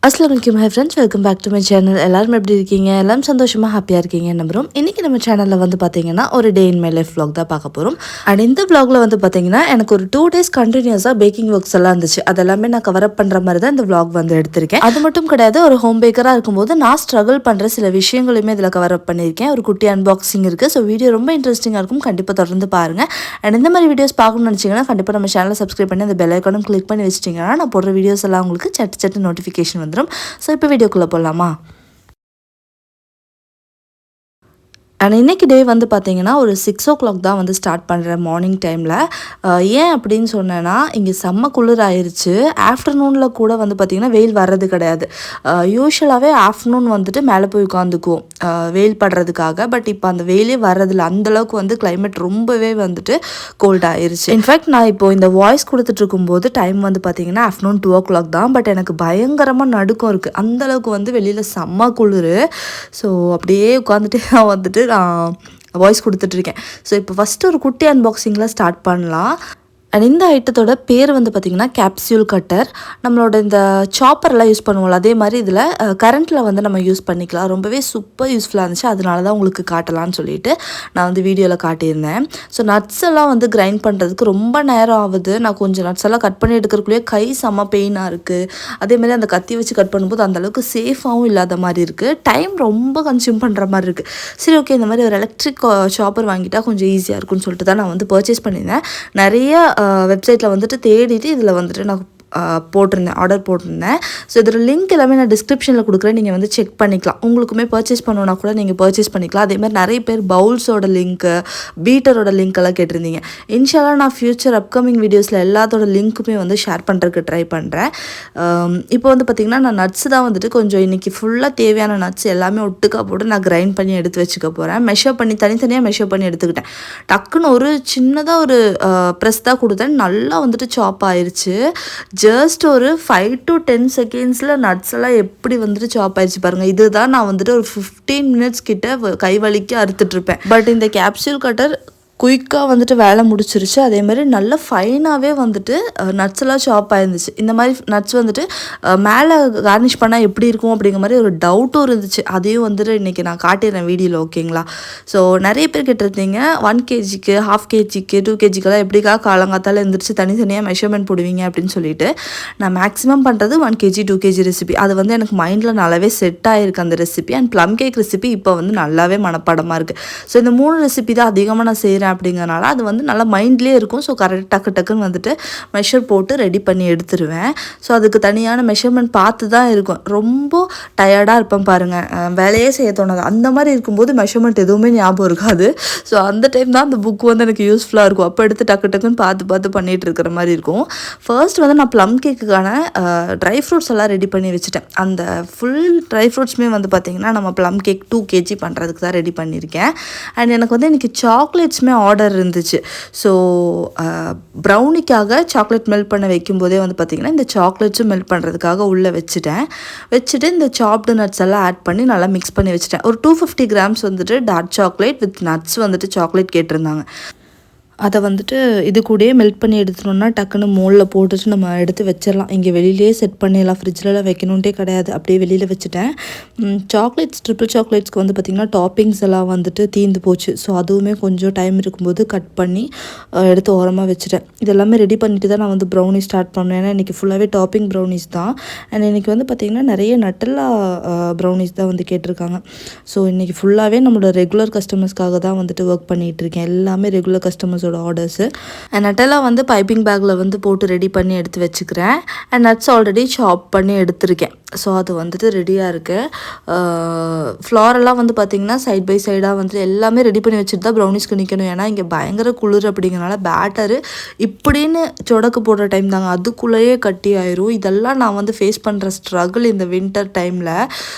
Assalamualaikum my friends, welcome back to my channel. எல்லாரும் எப்படி இருக்கீங்க? எல்லாம் சந்தோஷமா ஹாப்பியா இருக்கீங்க நம்புறோம். இன்னைக்கு நம்ம சேனல்ல வந்து பாத்தீங்கன்னா ஒரு டே இன் மை லைஃப் vlog தான் பார்க்க போறோம். அண்ட் இந்த vlogல வந்து பாத்தீங்கன்னா எனக்கு ஒரு 2 days கண்டினியூஸா பேக்கிங் ஒர்க்ஸ் எல்லாம் இருந்துச்சு. அதெல்லாமே நான் கவர் அப் பண்ற மாதிரி தான் இந்த vlog வந்து எடுத்திருக்கேன். அது மட்டும் கிடையாது, ஒரு ஹோம் பேக்கரா இருக்கும்போது நான் ஸ்ட்ரகிள் பண்ற சில விஷயங்களுமே இதுல கவர் அப் பண்ணியிருக்கேன். ஒரு குட்டி அன்பாக்சிங் இருக்கு. ஸோ வீடியோ ரொம்ப இன்ட்ரெஸ்டிங்கா இருக்கும். கண்டிப்பா தொடர்ந்து பாருங்க. அண்ட் இந்த மாதிரி வீடியோஸ் பார்க்கணும்னு நினைச்சீங்கன்னா கண்டிப்பா நம்ம சேனலை சப்ஸ்கிரைப் பண்ணி அந்த பெல் ஐக்கானும் கிளிக் பண்ணி வச்சிட்டீங்கன்னா நான் போடுற வீடியோஸ் எல்லாம் உங்களுக்கு சட்டு நோட்டிஃபிகேஷன் வந்துடும். ஸோ இப்போ வீடியோக்குள்ளே போகலாமா? அண்ட் இன்றைக்கி டே வந்து பார்த்திங்கன்னா ஒரு 6 o'clock தான் வந்து ஸ்டார்ட் பண்ணுறேன் மார்னிங் டைமில். ஏன் அப்படின்னு சொன்னேன்னா இங்கே செம்ம குளிர் ஆயிடுச்சு. ஆஃப்டர்நூனில் கூட வந்து பார்த்திங்கன்னா வெயில் வர்றது கிடையாது. யூஸ்வலாகவே ஆஃப்டர்நூன் வந்துட்டு மேலே போய் உட்காந்துக்குவோம் வெயில் படுறதுக்காக. பட் இப்போ அந்த வெயிலே வர்றதில்ல. அந்தளவுக்கு வந்து கிளைமேட் ரொம்பவே வந்துட்டு கோல்ட் ஆயிடுச்சு. இன்ஃபேக்ட் நான் இப்போது இந்த வாய்ஸ் கொடுத்துட்ருக்கும்போது டைம் வந்து பார்த்திங்கன்னா ஆஃப்டர்நூன் 2 o'clock தான். பட் எனக்கு பயங்கரமாக நடுக்கம் இருக்குது. அந்தளவுக்கு வந்து வெளியில் செம்ம குளிர். ஸோ அப்படியே உட்காந்துட்டு நான் வந்துட்டு வாய்ஸ் கொடுத்துட்ருக்கேன். ஸோ இப்போ ஃபஸ்ட்டு ஒரு குட்டி அன்பாக்சிங்கில் ஸ்டார்ட் பண்ணலாம். அண்ட் இந்த ஐட்டத்தோட பேர் வந்து பார்த்திங்கன்னா கேப்சியூல் கட்டர். நம்மளோட இந்த சாப்பர்லாம் யூஸ் பண்ணுவோம்ல, அதே மாதிரி இதில் கரண்ட்டில் வந்து நம்ம யூஸ் பண்ணிக்கலாம். ரொம்பவே சூப்பர் யூஸ்ஃபுல்லாக இருந்துச்சு. அதனால தான் உங்களுக்கு காட்டலான்னு சொல்லிட்டு நான் வந்து வீடியோவில் காட்டியிருந்தேன். ஸோ நட்ஸ் எல்லாம் வந்து கிரைண்ட் பண்ணுறதுக்கு ரொம்ப நேரம் ஆகுது. நான் கொஞ்சம் நட்ஸ் எல்லாம் கட் பண்ணி எடுக்கிறக்குள்ளேயே கை செம்ம பெயினாக இருக்குது. அதேமாதிரி அந்த கத்தி வச்சு கட் பண்ணும்போது அந்தளவுக்கு சேஃபாகவும் இல்லாத மாதிரி இருக்குது. டைம் ரொம்ப கன்சியூம் பண்ணுற மாதிரி இருக்குது. சரி, ஓகே, இந்த மாதிரி ஒரு எலக்ட்ரிக் சாப்பர் வாங்கிட்டால் கொஞ்சம் ஈஸியாக இருக்கும்னு சொல்லிட்டு தான் நான் வந்து பர்ச்சேஸ் பண்ணியிருந்தேன். நிறைய வெப்சைட்டில் வந்துட்டு தேடிட்டு இதில் வந்துட்டு நான் ஆர்டர் போட்டிருந்தேன். ஸோ இதோட லிங்க் எல்லாமே நான் டிஸ்கிரிப்ஷனில் கொடுக்குறேன். நீங்கள் வந்து செக் பண்ணிக்கலாம். உங்களுக்குமே பர்ச்சேஸ் பண்ணணுன்னா கூட நீங்கள் பர்ச்சேஸ் பண்ணிக்கலாம். அதேமாதிரி நிறைய பேர் பவுல்ஸோட லிங்க்கு, பீட்டரோட லிங்க் எல்லாம் கேட்டிருந்தீங்க. இன்ஷால்லா நான் ஃப்யூச்சர் அப்கமிங் வீடியோஸில் எல்லாத்தோட லிங்க்குமே வந்து ஷேர் பண்ணுறதுக்கு ட்ரை பண்ணுறேன். இப்போ வந்து பார்த்திங்கன்னா நான் நட்ஸ் தான் வந்துட்டு கொஞ்சம் இன்றைக்கி ஃபுல்லாக தேவையான நட்ஸ் எல்லாமே ஒட்டுக்கா போட்டு நான் கிரைண்ட் பண்ணி எடுத்து வச்சுக்க போகிறேன். மெஷர் பண்ணி தனித்தனியாக மெஷர் பண்ணி எடுத்துக்கிட்டேன். டக்குன்னு ஒரு சின்னதாக ஒரு ப்ரெஸ் தான் கொடுத்தேன். நல்லா வந்துட்டு சாப் ஆயிடுச்சு. ஜஸ்ட் ஒரு 5 to 10 secondsல நட்ஸ் எல்லாம் எப்படி வந்துட்டு சாப் ஆயிடுச்சு பாருங்கள். இதுதான் நான் வந்துட்டு ஒரு 15 minutes கிட்ட கை வலிக்கு அறுத்துட்ருப்பேன். பட் இந்த கேப்சூல் கட்டர் குயிக்காக வந்துட்டு வேலை முடிச்சிருச்சு. அதேமாதிரி நல்ல ஃபைனாகவே வந்துட்டு நட்ஸ் எல்லாம் சாப் ஆயிருந்துச்சு. இந்த மாதிரி நட்ஸ் வந்துட்டு மேலே கார்னிஷ் பண்ணால் எப்படி இருக்கும் அப்படிங்கிற மாதிரி ஒரு டவுட்டும் இருந்துச்சு. அதையும் வந்துட்டு இன்றைக்கி நான் காட்டிடுறேன் வீடியோவில், ஓகேங்களா? ஸோ நிறைய பேர் கேட்டிருந்தீங்க 1 kgக்கு 1/2 kgக்கு 2 kgக்கெல்லாம் எப்படிக்கா காலங்காத்தால் எழுந்திரிச்சு தனித்தனியாக மெஷர்மெண்ட் போடுவீங்க அப்படின்னு சொல்லிட்டு நான் மேக்ஸிமம் பண்ணுறது 1 kg 2 kg ரெசிபி. அது வந்து எனக்கு மைண்டில் நல்லாவே செட் ஆகிருக்கு அந்த recipe. And plum cake recipe இப்போ வந்து நல்லாவே மனப்பாடமாக இருக்குது. ஸோ இந்த 3 ரெசிபி தான் அதிகமாக நான் செய்கிறேன் அப்படிங்கிறனால அது வந்து நல்லா மைண்ட்லேயே இருக்கும். ஸோ கரெக்ட் டக்குன்னு வந்துட்டு மெஷர் போட்டு ரெடி பண்ணி எடுத்துருவேன். ஸோ அதுக்கு தனியான மெஷர்மெண்ட் பார்த்து தான் இருக்கும். ரொம்ப டயர்டாக இருப்பேன் பாருங்கள், வேலையே செய்ய தோணாது. அந்த மாதிரி இருக்கும்போது மெஷர்மெண்ட் எதுவுமே ஞாபகம் இருக்காது. ஸோ அந்த டைம் தான் அந்த புக் வந்து எனக்கு யூஸ்ஃபுல்லாக இருக்கும். அப்போ எடுத்து டக்குன்னு பார்த்து பண்ணிகிட்டு இருக்கிற மாதிரி இருக்கும். ஃபர்ஸ்ட் வந்து நான் ப்ளம் கேக்குக்கான ட்ரை ஃப்ரூட்ஸ் எல்லாம் ரெடி பண்ணி வச்சுட்டேன். அந்த ஃபுல் ட்ரை ஃப்ரூட்ஸுமே வந்து பார்த்திங்கன்னா நம்ம ப்ளம் கேக் 2 kg பண்ணுறதுக்கு தான் ரெடி பண்ணியிருக்கேன். அண்ட் எனக்கு வந்து இன்றைக்கி சாக்லேட்ஸுமே ஆர்டர் இருந்துச்சு. ஸோ ப்ரௌனிக்காக சாக்லேட் மெல்ட் பண்ண வைக்கும்போதே வந்து பார்த்திங்கன்னா இந்த சாக்லேட்ஸும் மெல்ட் பண்ணுறதுக்காக உள்ளே வச்சுட்டு இந்த சாப்டு நட்ஸ் எல்லாம் ஆட் பண்ணி நல்லா மிக்ஸ் பண்ணி வச்சுட்டேன். ஒரு 250 grams வந்துட்டு டார்க் சாக்லேட் வித் நட்ஸ் வந்துட்டு சாக்லேட் கேட்டிருந்தாங்க. அதை வந்துட்டு இது கூடயே மெல்ட் பண்ணி எடுத்துட்டோம்னா டக்குன்னு மோலில் போட்டுட்டு நம்ம எடுத்து வச்சிடலாம். இங்கே வெளியிலேயே செட் பண்ணிடலாம். ஃப்ரிட்ஜிலலாம் வைக்கணுன்ட்டே கிடையாது. அப்படியே வெளியில் வச்சுட்டேன். சாக்லேட்ஸ் ட்ரிபிள் சாக்லேட்ஸ்க்கு வந்து பார்த்திங்கன்னா டாப்பிங்ஸ் எல்லாம் வந்துட்டு தீர்ந்து போச்சு. ஸோ அதுவுமே கொஞ்சம் டைம் இருக்கும்போது கட் பண்ணி எடுத்து ஓரமாக வச்சுட்டேன். இதெல்லாமே ரெடி பண்ணிட்டு தான் நான் வந்து ப்ரௌனி ஸ்டார்ட் பண்ணேன். ஏன்னா இன்றைக்கி ஃபுல்லாகவே டாப்பிங் ப்ரௌனிஸ் தான். அண்ட் இன்றைக்கி வந்து பார்த்திங்கன்னா நிறைய நட்டல்லா ப்ரௌனிஸ் தான் வந்து கேட்டிருக்காங்க. ஸோ இன்றைக்கி ஃபுல்லாகவே நம்மளோட ரெகுலர் கஸ்டமர்ஸ்க்காக தான் வந்துட்டு ஒர்க் பண்ணிகிட்டு இருக்கேன். எல்லாமே ரெகுலர் கஸ்டமர்ஸோட ஆர்டர்ஸு. அண்ட் நட்டெல்லாம் வந்து பைப்பிங் பேக்கில் வந்து போட்டு ரெடி பண்ணி எடுத்து வச்சுக்கிறேன். அண்ட் நட்ஸ் ஆல்ரெடி சாப் பண்ணி எடுத்திருக்கேன். ஸோ அது வந்துட்டு ரெடியாக இருக்குது. ஃப்ளாரெல்லாம் வந்து பார்த்திங்கன்னா சைட் பை சைடாக வந்துட்டு எல்லாமே ரெடி பண்ணி வச்சுட்டு தான் ப்ரௌனிஸ்க்கு நிற்கணும். ஏன்னா இங்கே பயங்கர குளிர் அப்படிங்கிறனால பேட்டரு இப்படின்னு சொடக்கு போடுற டைம் தாங்க, அதுக்குள்ளேயே கட்டி ஆயிரும். இதெல்லாம் நான் வந்து ஃபேஸ் பண்ணுற ஸ்ட்ரகிள் இந்த வின்டர் டைமில்.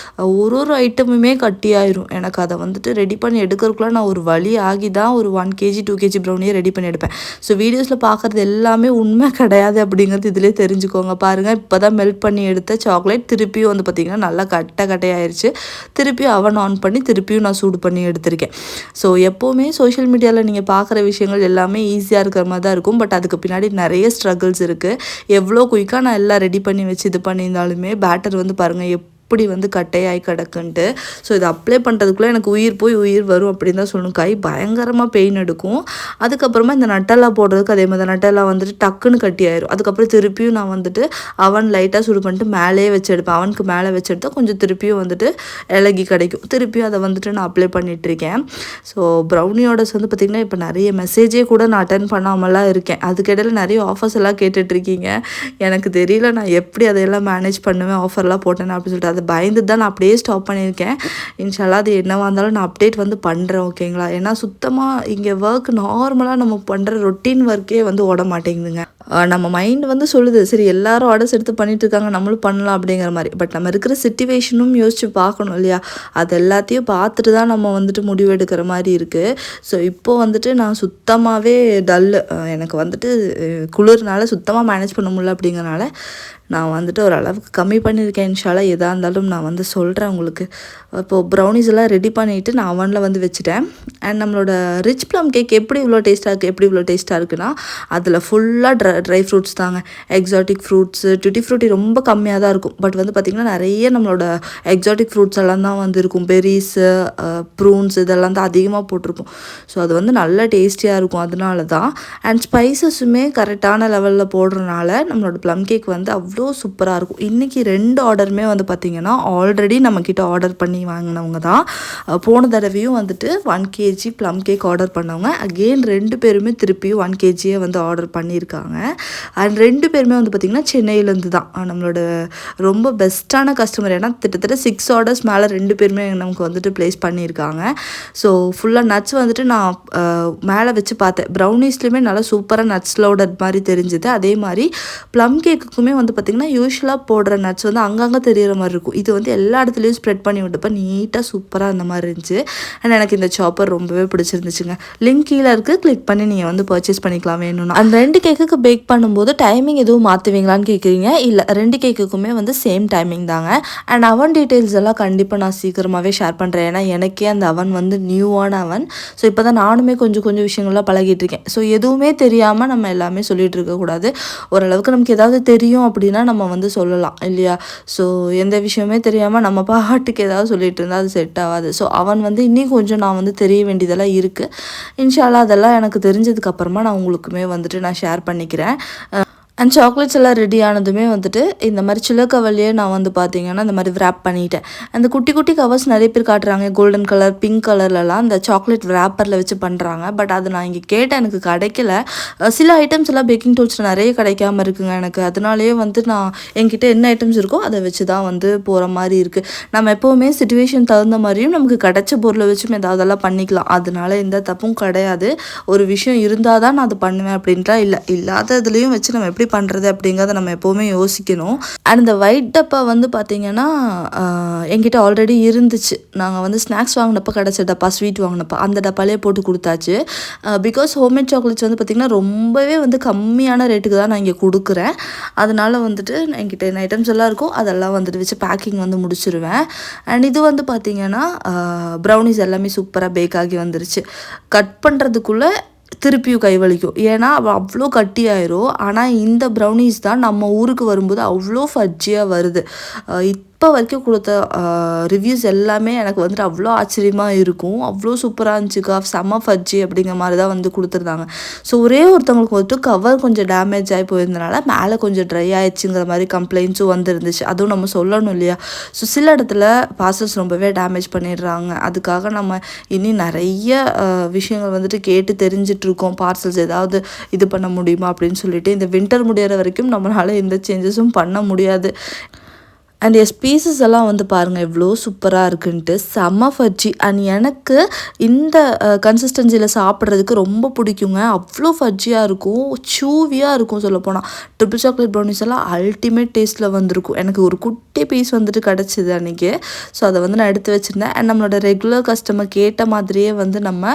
ஒரு ஐட்டமுமே கட்டி ஆயிரும். எனக்கு அதை வந்துட்டு ரெடி பண்ணி எடுக்கிறதுக்குள்ள நான் ஒரு வழி ஆகி தான் ஒரு 1 kg 2 kg ப்ரௌனியை ரெடி பண்ணி எடுப்பேன். ஸோ வீடியோஸில் பார்க்குறது எல்லாமே உண்மை கிடையாது அப்படிங்கிறது இதிலே தெரிஞ்சுக்கோங்க. பாருங்கள், இப்போ தான் மெல்ட் பண்ணி எடுத்த சாக்லேட் திருப்பியும் வந்து பார்த்திங்கன்னா நல்லா கட்டையாயிருச்சு. திருப்பியும் அவன் ஆன் பண்ணி திருப்பியும் நான் சூடு பண்ணி எடுத்திருக்கேன். ஸோ எப்போவுமே சோஷியல் மீடியாவில் நீங்கள் பார்க்குற விஷயங்கள் எல்லாமே ஈஸியாக இருக்கிற மாதிரி தான் இருக்கும். பட் அதுக்கு பின்னாடி நிறைய ஸ்ட்ரகிள்ஸ் இருக்குது. எவ்வளோ குயிக்காக நான் எல்லாம் ரெடி பண்ணி வச்சு இது பண்ணியிருந்தாலுமே பேட்டர் வந்து பாருங்கள் எப்படி வந்து கட்டையாகி கிடக்குன்ட்டு. ஸோ இதை அப்ளை பண்ணுறதுக்குள்ளே எனக்கு உயிர் போய் உயிர் வரும் அப்படின்னு தான் சொல்லணும். கை பயங்கரமாக பெயின் எடுக்கும். அதுக்கப்புறமா இந்த நட்டெல்லா போடுறதுக்கு அதே மாதிரி நட்டெல்லாம் வந்துட்டு டக்குன்னு கட்டி ஆயிரும். அதுக்கப்புறம் திருப்பியும் நான் வந்துட்டு அவன் லைட்டாக சூடு பண்ணிட்டு மேலேயே வச்சு எடுப்பேன். அவனுக்கு மேலே வச்சு எடுத்தால் கொஞ்சம் திருப்பியும் வந்துட்டு இலகி கிடைக்கும். திருப்பியும் அதை வந்துட்டு நான் அப்ளை பண்ணிகிட்ருக்கேன். ஸோ ப்ரௌனியோடஸ் வந்து பார்த்திங்கன்னா இப்போ நிறைய மெசேஜே கூட நான் அட்டன் பண்ணாமலாம் இருக்கேன். அதுக்கிடையில் நிறைய ஆஃபர்ஸ் எல்லாம் கேட்டுட்ருக்கீங்க. எனக்கு தெரியல நான் எப்படி அதையெல்லாம் மேனேஜ் பண்ணுவேன் ஆஃபர்லாம் போட்டேன்னு அப்படின்னு சொல்லிட்டு. அதை பயந்து தான் நான் அப்படியே ஸ்டாப் பண்ணியிருக்கேன். இன்ஷால்லா அது என்னவாக இருந்தாலும் நான் அப்டேட் வந்து பண்ணுறேன், ஓகேங்களா? ஏன்னா சுத்தமாக இங்கே ஒர்க் நார்மலாக நம்ம பண்ணுற ரொட்டீன் ஒர்க்கே வந்து ஓட மாட்டேங்குதுங்க. நம்ம மைண்ட் வந்து சொல்லுது, சரி எல்லாரும் ஆர்டர்ஸ் எடுத்து பண்ணிட்டு இருக்காங்க, நம்மளும் பண்ணலாம் அப்படிங்கிற மாதிரி. பட் நம்ம இருக்கிற சிச்சுவேஷனும் யோசிச்சு பார்க்கணும் இல்லையா? அது எல்லாத்தையும் பார்த்துட்டு தான் நம்ம வந்துட்டு முடிவு எடுக்கிற மாதிரி இருக்குது. ஸோ இப்போது வந்துட்டு நான் சுத்தமாகவே டல்லு. எனக்கு வந்துட்டு குளிர்னால சுத்தமாக மேனேஜ் பண்ண முடியல. அப்படிங்கிறனால நான் வந்துட்டு ஓரளவுக்கு கம்மி பண்ணியிருக்கேன். இன்ஷால்லா எதாக இருந்தாலும் நான் வந்து சொல்கிறேன் உங்களுக்கு. இப்போது ப்ரௌனிஸ் எல்லாம் ரெடி பண்ணிவிட்டு நான் அவனில் வந்து வச்சுட்டேன். அண்ட் நம்மளோட ரிச் ப்ளம் கேக் எப்படி இவ்வளோ டேஸ்ட்டாக இருக்குன்னா அதில் ஃபுல்லாக ட்ரை ஃப்ரூட்ஸ் தாங்க. எக்ஸாட்டிக் ஃப்ரூட்ஸு, டுட்டி ஃப்ரூட்டி ரொம்ப கம்மியாக தான் இருக்கும். பட் வந்து பார்த்திங்கன்னா நிறைய நம்மளோட எக்ஸாட்டிக் ஃப்ரூட்ஸ் எல்லாம் தான் வந்து இருக்கும். பெரிஸு, ப்ரூன்ஸ் இதெல்லாம் தான் அதிகமாக போட்டிருக்கும். ஸோ அது வந்து நல்லா டேஸ்டியாக இருக்கும். அதனால தான். அண்ட் ஸ்பைசஸுமே கரெக்டான லெவலில் போடுறதுனால நம்மளோட ப்ளம் கேக் வந்து அவ்வளோ சூப்பராக இருக்கும். இன்றைக்கி 2 ஆர்டருமே வந்து பார்த்திங்கன்னா ஆல்ரெடி நம்மக்கிட்ட ஆர்டர் பண்ணி வாங்கினவங்க தான். போன தடவையும் வந்துட்டு 1 kg ப்ளம் கேக் ஆர்டர் பண்ணவங்க. அகெயின் 2 பேருமே திருப்பியும் 1 kg வந்து ஆர்டர் பண்ணியிருக்காங்க. அண்ட் 2 பேருமே வந்து பார்த்திங்கன்னா சென்னையிலேருந்து தான். நம்மளோட ரொம்ப பெஸ்ட்டான கஸ்டமர். ஏன்னா கிட்டத்தட்ட 6 ஆர்டர்ஸ் மேலே 2 பேருமே நமக்கு வந்துட்டு ப்ளேஸ் பண்ணியிருக்காங்க. ஸோ ஃபுல்லாக நட்ஸ் வந்துட்டு நான் மேலே வச்சு பார்த்தேன். ப்ரௌனிஸ்லேயுமே நல்லா சூப்பராக நட்ஸ் லோடட் மாதிரி தெரிஞ்சுது. அதே மாதிரி ப்ளம் கேக்குக்குமே வந்து பார்த்திங்கன்னா யூஸ்வலாக போடுற நட்ஸ் வந்து அங்கங்கே தெரிகிற மாதிரி இருக்கும். இது வந்து எல்லா இடத்துலையும் ஸ்ப்ரெட் பண்ணி விட்டப்போ நீட்டாக சூப்பராக அந்த மாதிரி இருந்துச்சு. அண்ட் எனக்கு இந்த சாப்பர் ரொம்பவே பிடிச்சிருந்துச்சுங்க. லிங்க் கீழே இருக்குது, கிளிக் பண்ணி நீங்கள் வந்து பர்ச்சேஸ் பண்ணிக்கலாம் வேணும்னா. அந்த 2 கேக்குக்கு பேக் பண்ணும்போது டைமிங் எதுவும் மாற்றுவீங்களான்னு கேட்குறீங்க. இல்லை, 2 கேக்குக்குமே வந்து சேம் டைமிங் தாங்க. அண்ட் அவன் டீட்டெயில்ஸ் எல்லாம் கண்டிப்பாக நான் சீக்கிரமாகவே ஷேர் பண்ணுறேன். ஏன்னா எனக்கே அந்த அவன் வந்து நியூவான அவன். ஸோ இப்போ தான் நானுமே கொஞ்சம் விஷயங்கள்லாம் பழகிட்டு இருக்கேன். ஸோ எதுவுமே தெரியாமல் நம்ம எல்லாமே சொல்லிகிட்டு இருக்கக்கூடாது. ஓரளவுக்கு நமக்கு ஏதாவது தெரியும் அப்படின்னா நம்ம வந்து சொல்லலாம் இல்லையா? ஸோ எந்த விஷயமே தெரியாமல் நம்ம பாட்டுக்கு ஏதாவது சொல்லிட்டு இருந்தால் அது செட் ஆகாது. ஸோ அவன் வந்து இன்னும் கொஞ்சம் நான் வந்து தெரிய வேண்டியதெல்லாம் இருக்குது. இன்ஷால்லா அதெல்லாம் எனக்கு தெரிஞ்சதுக்கப்புறமா நான் உங்களுக்குமே வந்துட்டு நான் ஷேர் பண்ணிக்கிறேன். அண்ட் சாக்லேட்ஸ் எல்லாம் ரெடி ஆனதுமே வந்துட்டு இந்த மாதிரி சிலக்கவல்லையே நான் வந்து பார்த்திங்கன்னா இந்த மாதிரி விராப் பண்ணிட்டேன். அந்த குட்டி கவர்ஸ் நிறைய பேர் காட்டுறாங்க, கோல்டன் கலர், பிங்க் கலர்லலாம் அந்த சாக்லேட் விராப்பரில் வச்சு பண்ணுறாங்க. பட் அது நான் இங்கே கேட்டேன், எனக்கு கிடைக்கல. சில ஐட்டம்ஸ் எல்லாம் பேக்கிங் டூல்ஸில் நிறைய கிடைக்காம இருக்குங்க எனக்கு. அதனாலேயே வந்து நான் என்கிட்ட என்ன ஐட்டம்ஸ் இருக்கோ அதை வச்சு தான் வந்து போகிற மாதிரி இருக்குது. நம்ம எப்போவுமே சிச்சுவேஷன் தகுந்த மாதிரியும் நமக்கு கிடைச்ச பொருளை வச்சும் ஏதாவதெல்லாம் பண்ணிக்கலாம். அதனால எந்த தப்பும் கிடையாது. ஒரு விஷயம் இருந்தால் தான் நான் அது பண்ணுவேன் அப்படின்ட்டா இல்லை. இல்லாத இதுலேயும் வச்சு நம்ம எப்படி பண்ணுறது அப்படிங்கிறத நம்ம எப்போவுமே யோசிக்கணும். அண்ட் இந்த ஒயிட் டப்பா வந்து பார்த்திங்கன்னா என்கிட்ட ஆல்ரெடி இருந்துச்சு. நாங்கள் வந்து ஸ்நாக்ஸ் வாங்கினப்போ கிடச்ச டப்பா, ஸ்வீட் வாங்கினப்போ அந்த டப்பாலே போட்டு கொடுத்தாச்சு. பிகாஸ் ஹோம்மேட் சாக்லேட்ஸ் வந்து பார்த்திங்கன்னா ரொம்பவே வந்து கம்மியான ரேட்டுக்கு தான் நான் இங்கே கொடுக்குறேன். அதனால் வந்துட்டு என்கிட்ட என்ன ஐட்டம்ஸ் எல்லாம் இருக்கோ அதெல்லாம் வந்துட்டு வச்சு பேக்கிங் வந்து முடிச்சிருவேன். அண்ட் இது வந்து பார்த்திங்கன்னா ப்ரௌனிஸ் எல்லாமே சூப்பராக பேக் ஆகி வந்துருச்சு. கட் பண்ணுறதுக்குள்ளே திருப்பியும் கை வலிக்கும். ஏன்னா அவ்வளோ கட்டியாயிரும். ஆனால் இந்த ப்ரௌனிஸ் தான் நம்ம ஊருக்கு வரும்போது அவ்வளோ ஃபஜ்ஜியாக வருது. இப்போ வரைக்கும் கொடுத்த ரிவ்யூஸ் எல்லாமே எனக்கு வந்துட்டு அவ்வளோ ஆச்சரியமாக இருக்கும். அவ்வளோ சூப்பராக இருந்துச்சுக்கா, செம்ம ஃபஜ்ஜி அப்படிங்கிற மாதிரி தான் வந்து கொடுத்துருந்தாங்க. ஸோ ஒரே ஒருத்தவங்களுக்கு வந்துட்டு கவர் கொஞ்சம் டேமேஜ் ஆகி போயிருந்தனால மேலே கொஞ்சம் ட்ரை ஆயிடுச்சுங்கிற மாதிரி கம்ப்ளைண்ட்ஸும் வந்துருந்துச்சு. அதுவும் நம்ம சொல்லணும் இல்லையா? ஸோ சில இடத்துல பார்சல்ஸ் ரொம்பவே டேமேஜ் பண்ணிடுறாங்க. அதுக்காக நம்ம இனி நிறைய விஷயங்கள் வந்துட்டு கேட்டு தெரிஞ்சிட்ருக்கோம். பார்சல்ஸ் ஏதாவது இது பண்ண முடியுமா அப்படின்னு சொல்லிட்டு. இந்த வின்டர் முடிகிற வரைக்கும் நம்மளால் எந்த சேஞ்சஸும் பண்ண முடியாது. அண்ட் எஸ் பீசஸ் எல்லாம் வந்து பாருங்கள் எவ்வளோ சூப்பராக இருக்குன்ட்டு செம்ம ஃபஜ்ஜி. அண்ட் எனக்கு இந்த கன்சிஸ்டன்சியில் சாப்பிட்றதுக்கு ரொம்ப பிடிக்குங்க. அவ்வளோ ஃபஜ்ஜியாக இருக்கும், சூவியாக இருக்கும். சொல்லப்போனால் ட்ரிபிள் சாக்லேட் ப்ரௌனிஸ் எல்லாம் அல்டிமேட் டேஸ்ட்டில் வந்திருக்கும். எனக்கு ஒரு குட்டி பீஸ் வந்துட்டு கிடச்சிது அன்றைக்கி. ஸோ அதை வந்து நான் எடுத்து வச்சுருந்தேன். அண்ட் நம்மளோட ரெகுலர் கஸ்டமர் கேட்ட மாதிரியே வந்து நம்ம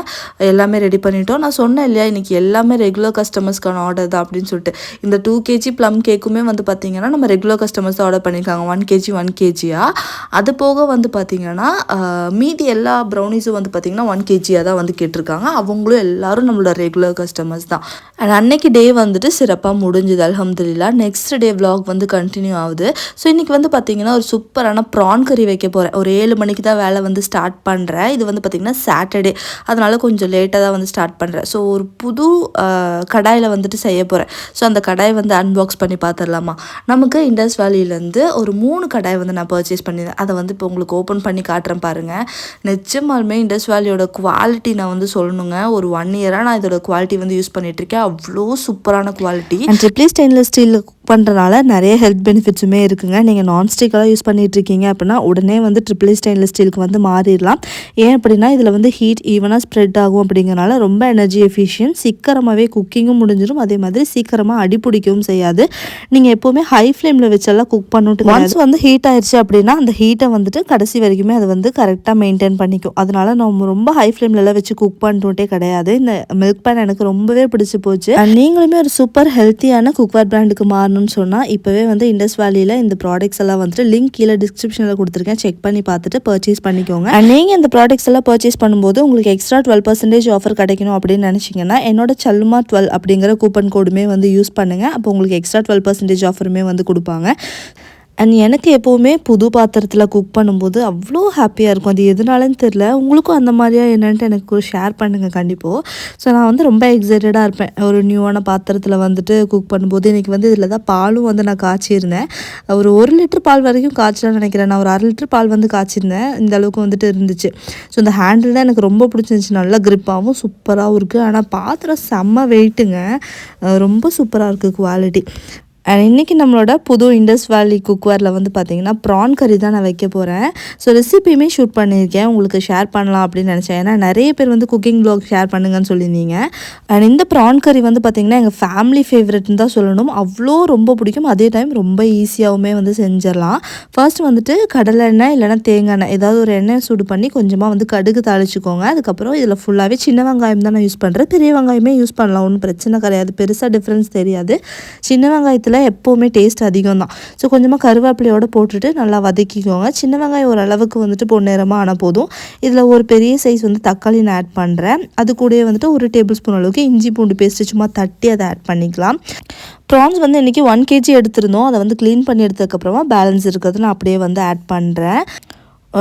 எல்லாமே ரெடி பண்ணிட்டோம். நான் சொன்னேன் இல்லையா இன்றைக்கி எல்லாமே ரெகுலர் கஸ்டமர்ஸ்க்கான ஆர்டர் தான் அப்படின்னு சொல்லிட்டு. இந்த 2 kg ப்ளம் கேக்குமே வந்து பார்த்திங்கன்னா நம்ம ரெகுலர் கஸ்டமர்ஸ் தான் ஆர்டர் பண்ணியிருக்காங்க. 1 kg அது போக வந்து பார்த்திங்கன்னா மீதி எல்லா ப்ரௌனிஸும் வந்து பார்த்திங்கன்னா 1 kg தான் வந்து கேட்டிருக்காங்க. அவங்களும் எல்லாரும் நம்மளோட ரெகுலர் கஸ்டமர்ஸ் தான். அண்ட் அன்னைக்கு டே வந்துட்டு சிறப்பாக முடிஞ்சுது அல்ஹம்துலில்லாஹ். நெக்ஸ்ட் டே vlog வந்து கண்டினியூ ஆகுது. ஸோ இன்றைக்கி வந்து பார்த்திங்கன்னா ஒரு சூப்பரான ப்ரான் கறி வைக்க போகிறேன். ஒரு 7 மணிக்கு தான் வேலை வந்து ஸ்டார்ட் பண்ணுறேன். இது வந்து பார்த்திங்கன்னா சாட்டர்டே, அதனால் கொஞ்சம் லேட்டாக தான் வந்து ஸ்டார்ட் பண்ணுறேன். ஸோ ஒரு புது கடாயில் வந்துட்டு செய்ய போகிறேன். ஸோ அந்த கடாயை வந்து அன்பாக்ஸ் பண்ணி பார்த்துடலாமா. நமக்கு இண்டஸ் வேலியிலேருந்து ஒரு 3 கடாய் வந்து நான் பர்ச்சேஸ் பண்ணியிருந்தேன். அதை வந்து இப்போ உங்களுக்கு ஓப்பன் பண்ணி காட்டுறேன் பாருங்கள். நிஜமாலுமே இண்டஸ் வேலியோட குவாலிட்டி நான் வந்து சொல்லணுங்க. ஒரு 1 இயராக நான் இதோட குவாலிட்டி வந்து யூஸ் பண்ணிகிட்ருக்கேன். அவ்வளோ சூப்பரான குவாலிட்டி. அண்ட் ட்ரிப்ளி ஸ்டெயின்லெஸ் ஸ்டீல் பண்ணுறனால நிறைய ஹெல்த் பெனிஃபிட்ஸுமே இருக்குங்க. நீங்கள் நான்ஸ்டிக்கெல்லாம் யூஸ் பண்ணிகிட்ருக்கீங்க அப்படின்னா உடனே வந்து ட்ரிப்ளி ஸ்டெயின்லெஸ் ஸ்டீலுக்கு வந்து மாறிடலாம். ஏன் அப்படின்னா இதில் வந்து ஹீட் ஈவனாக ஸ்ப்ரெட் ஆகும். அப்படிங்கிறனால ரொம்ப எனர்ஜி எஃபிஷியன்ட், சீக்கிரமாகவே குக்கிங்கும் முடிஞ்சிடும். அதே மாதிரி சீக்கிரமாக அடிப்பிடிக்கவும் செய்யாது. நீங்கள் எப்போவுமே ஹை ஃப்ளேமில் வச்செல்லாம் குக் பண்ணிட்டு ஒன்ஸ் வந்து ஹீட் ஆயிடுச்சு அப்படின்னா அந்த ஹீட்டை வந்துட்டு கடைசி வரைக்குமே அது வந்து கரெக்டாக மெயின்டைன் பண்ணிக்கும். அதனால நம்ம ரொம்ப ஹை ஃப்ளேம்லலாம் வச்சு குக் பண்ணிட்டே கிடையாது. இந்த மில்க் பேன் எனக்கு ரொம்பவே பிடிச்சி போச்சு. நீங்களுமே ஒரு சூப்பர் ஹெல்த்தியான குக்வேர் பிராண்டுக்கு மாறணும்னு சொன்னால் இப்போவே வந்து இண்டஸ் வேலியில் இந்த ப்ராடக்ட்ஸ் எல்லாம் வந்துட்டு லிங்க் கீழே டிஸ்கிரிப்ஷனில் கொடுத்துருக்கேன். செக் பண்ணி பார்த்துட்டு பர்ச்சேஸ் பண்ணிக்கோங்க. அண்ட் நீங்கள் இந்த ப்ராடக்ட்ஸ் எல்லாம் பர்ச்சேஸ் பண்ணும்போது உங்களுக்கு எக்ஸ்ட்ரா 12% ஆஃபர் கிடைக்கணும் அப்படின்னு நினச்சிங்கன்னா என்னோட சல்லுமா 12 அப்படிங்கிற கூப்பன் கோடுமே வந்து யூஸ் பண்ணுங்கள். அப்போ உங்களுக்கு எக்ஸ்ட்ரா 12% ஆஃபருமே வந்து கொடுப்பாங்க. அண்ட் எனக்கு எப்போவுமே புது பாத்திரத்தில் குக் பண்ணும்போது அவ்வளோ ஹாப்பியாக இருக்கும். அது எதுனாலன்னு தெரில. உங்களுக்கும் அந்த மாதிரியா என்னன்ட்டு எனக்கு ஷேர் பண்ணுங்கள் கண்டிப்பாக. ஸோ நான் வந்து ரொம்ப எக்ஸைட்டடாக இருப்பேன் ஒரு நியூவான பாத்திரத்தில் வந்துட்டு குக் பண்ணும்போது. இன்றைக்கி வந்து இதில் தான் பாலும் வந்து நான் காய்ச்சிருந்தேன். ஒரு 1 லிட்டர் பால் வரைக்கும் காய்ச்சலான்னு நினைக்கிறேன். நான் ஒரு 1/2 லிட்டர் பால் வந்து காய்ச்சிருந்தேன். இந்த அளவுக்கு வந்துட்டு இருந்துச்சு. ஸோ இந்த ஹேண்டில் தான் எனக்கு ரொம்ப பிடிச்சிருந்துச்சு. நல்லா க்ரிப்பாகவும் சூப்பராகவும் இருக்குது. ஆனால் பாத்திரம் செம்ம வெயிட்டுங்க. ரொம்ப சூப்பராக இருக்குது குவாலிட்டி. அண்ட் இன்றைக்கி நம்மளோட புது இண்டஸ் வேலி குக்வேரில் வந்து பார்த்திங்கன்னா ப்ரான் கறி தான் நான் வைக்க போகிறேன். ஸோ ரெசிபியுமே ஷூட் பண்ணியிருக்கேன், உங்களுக்கு ஷேர் பண்ணலாம் அப்படின்னு நினச்சேன். ஏன்னா நிறைய பேர் வந்து குக்கிங் வ்ளாக் ஷேர் பண்ணுங்கன்னு சொல்லியிருந்தீங்க. அண்ட் இந்த ப்ரான் கறி வந்து பார்த்திங்கன்னா எங்கள் ஃபேமிலி ஃபேவரெட்னு தான் சொல்லணும். அவ்வளோ ரொம்ப பிடிக்கும். அதே டைம் ரொம்ப ஈஸியாகவுமே வந்து செஞ்சிடலாம். ஃபர்ஸ்ட் வந்துட்டு கடலை எண்ணெய் இல்லைனா தேங்காய் எண்ணெய் ஏதாவது ஒரு எண்ணெய் சூடு பண்ணி கொஞ்சமாக வந்து கடுகு தாளிச்சுக்கோங்க. அதுக்கப்புறம் இதில் ஃபுல்லாகவே சின்ன வெங்காயம் தான் நான் யூஸ் பண்ணுறேன். பெரிய வெங்காயமே யூஸ் பண்ணலாம், ஒன்றும் பிரச்சனை கிடையாது. பெருசாக டிஃப்ரென்ஸ் தெரியாது. சின்ன வெங்காயத்தில் எப்போவுமே டேஸ்ட் அதிகம் தான். ஸோ கொஞ்சமாக கருவேப்பிலையோடு போட்டுட்டு நல்லா வதக்கிக்கோங்க. சின்ன வெங்காயம் ஓரளவுக்கு வந்துட்டு பொன்னிறமாக ஆனால் போதும். இதில் ஒரு பெரிய சைஸ் வந்து தக்காளி நான் ஆட் பண்ணுறேன். அது கூடயே வந்துட்டு 1 டேபிள் ஸ்பூன் அளவுக்கு இஞ்சி பூண்டு பேஸ்ட்டு சும்மா தட்டி அதை ஆட் பண்ணிக்கலாம். ப்ரான்ஸ் வந்து இன்றைக்கி 1 kg எடுத்திருந்தோம். அதை வந்து க்ளீன் பண்ணி எடுத்ததுக்கப்புறமா பேலன்ஸ் இருக்கிறது நான் அப்படியே வந்து ஆட் பண்ணுறேன்.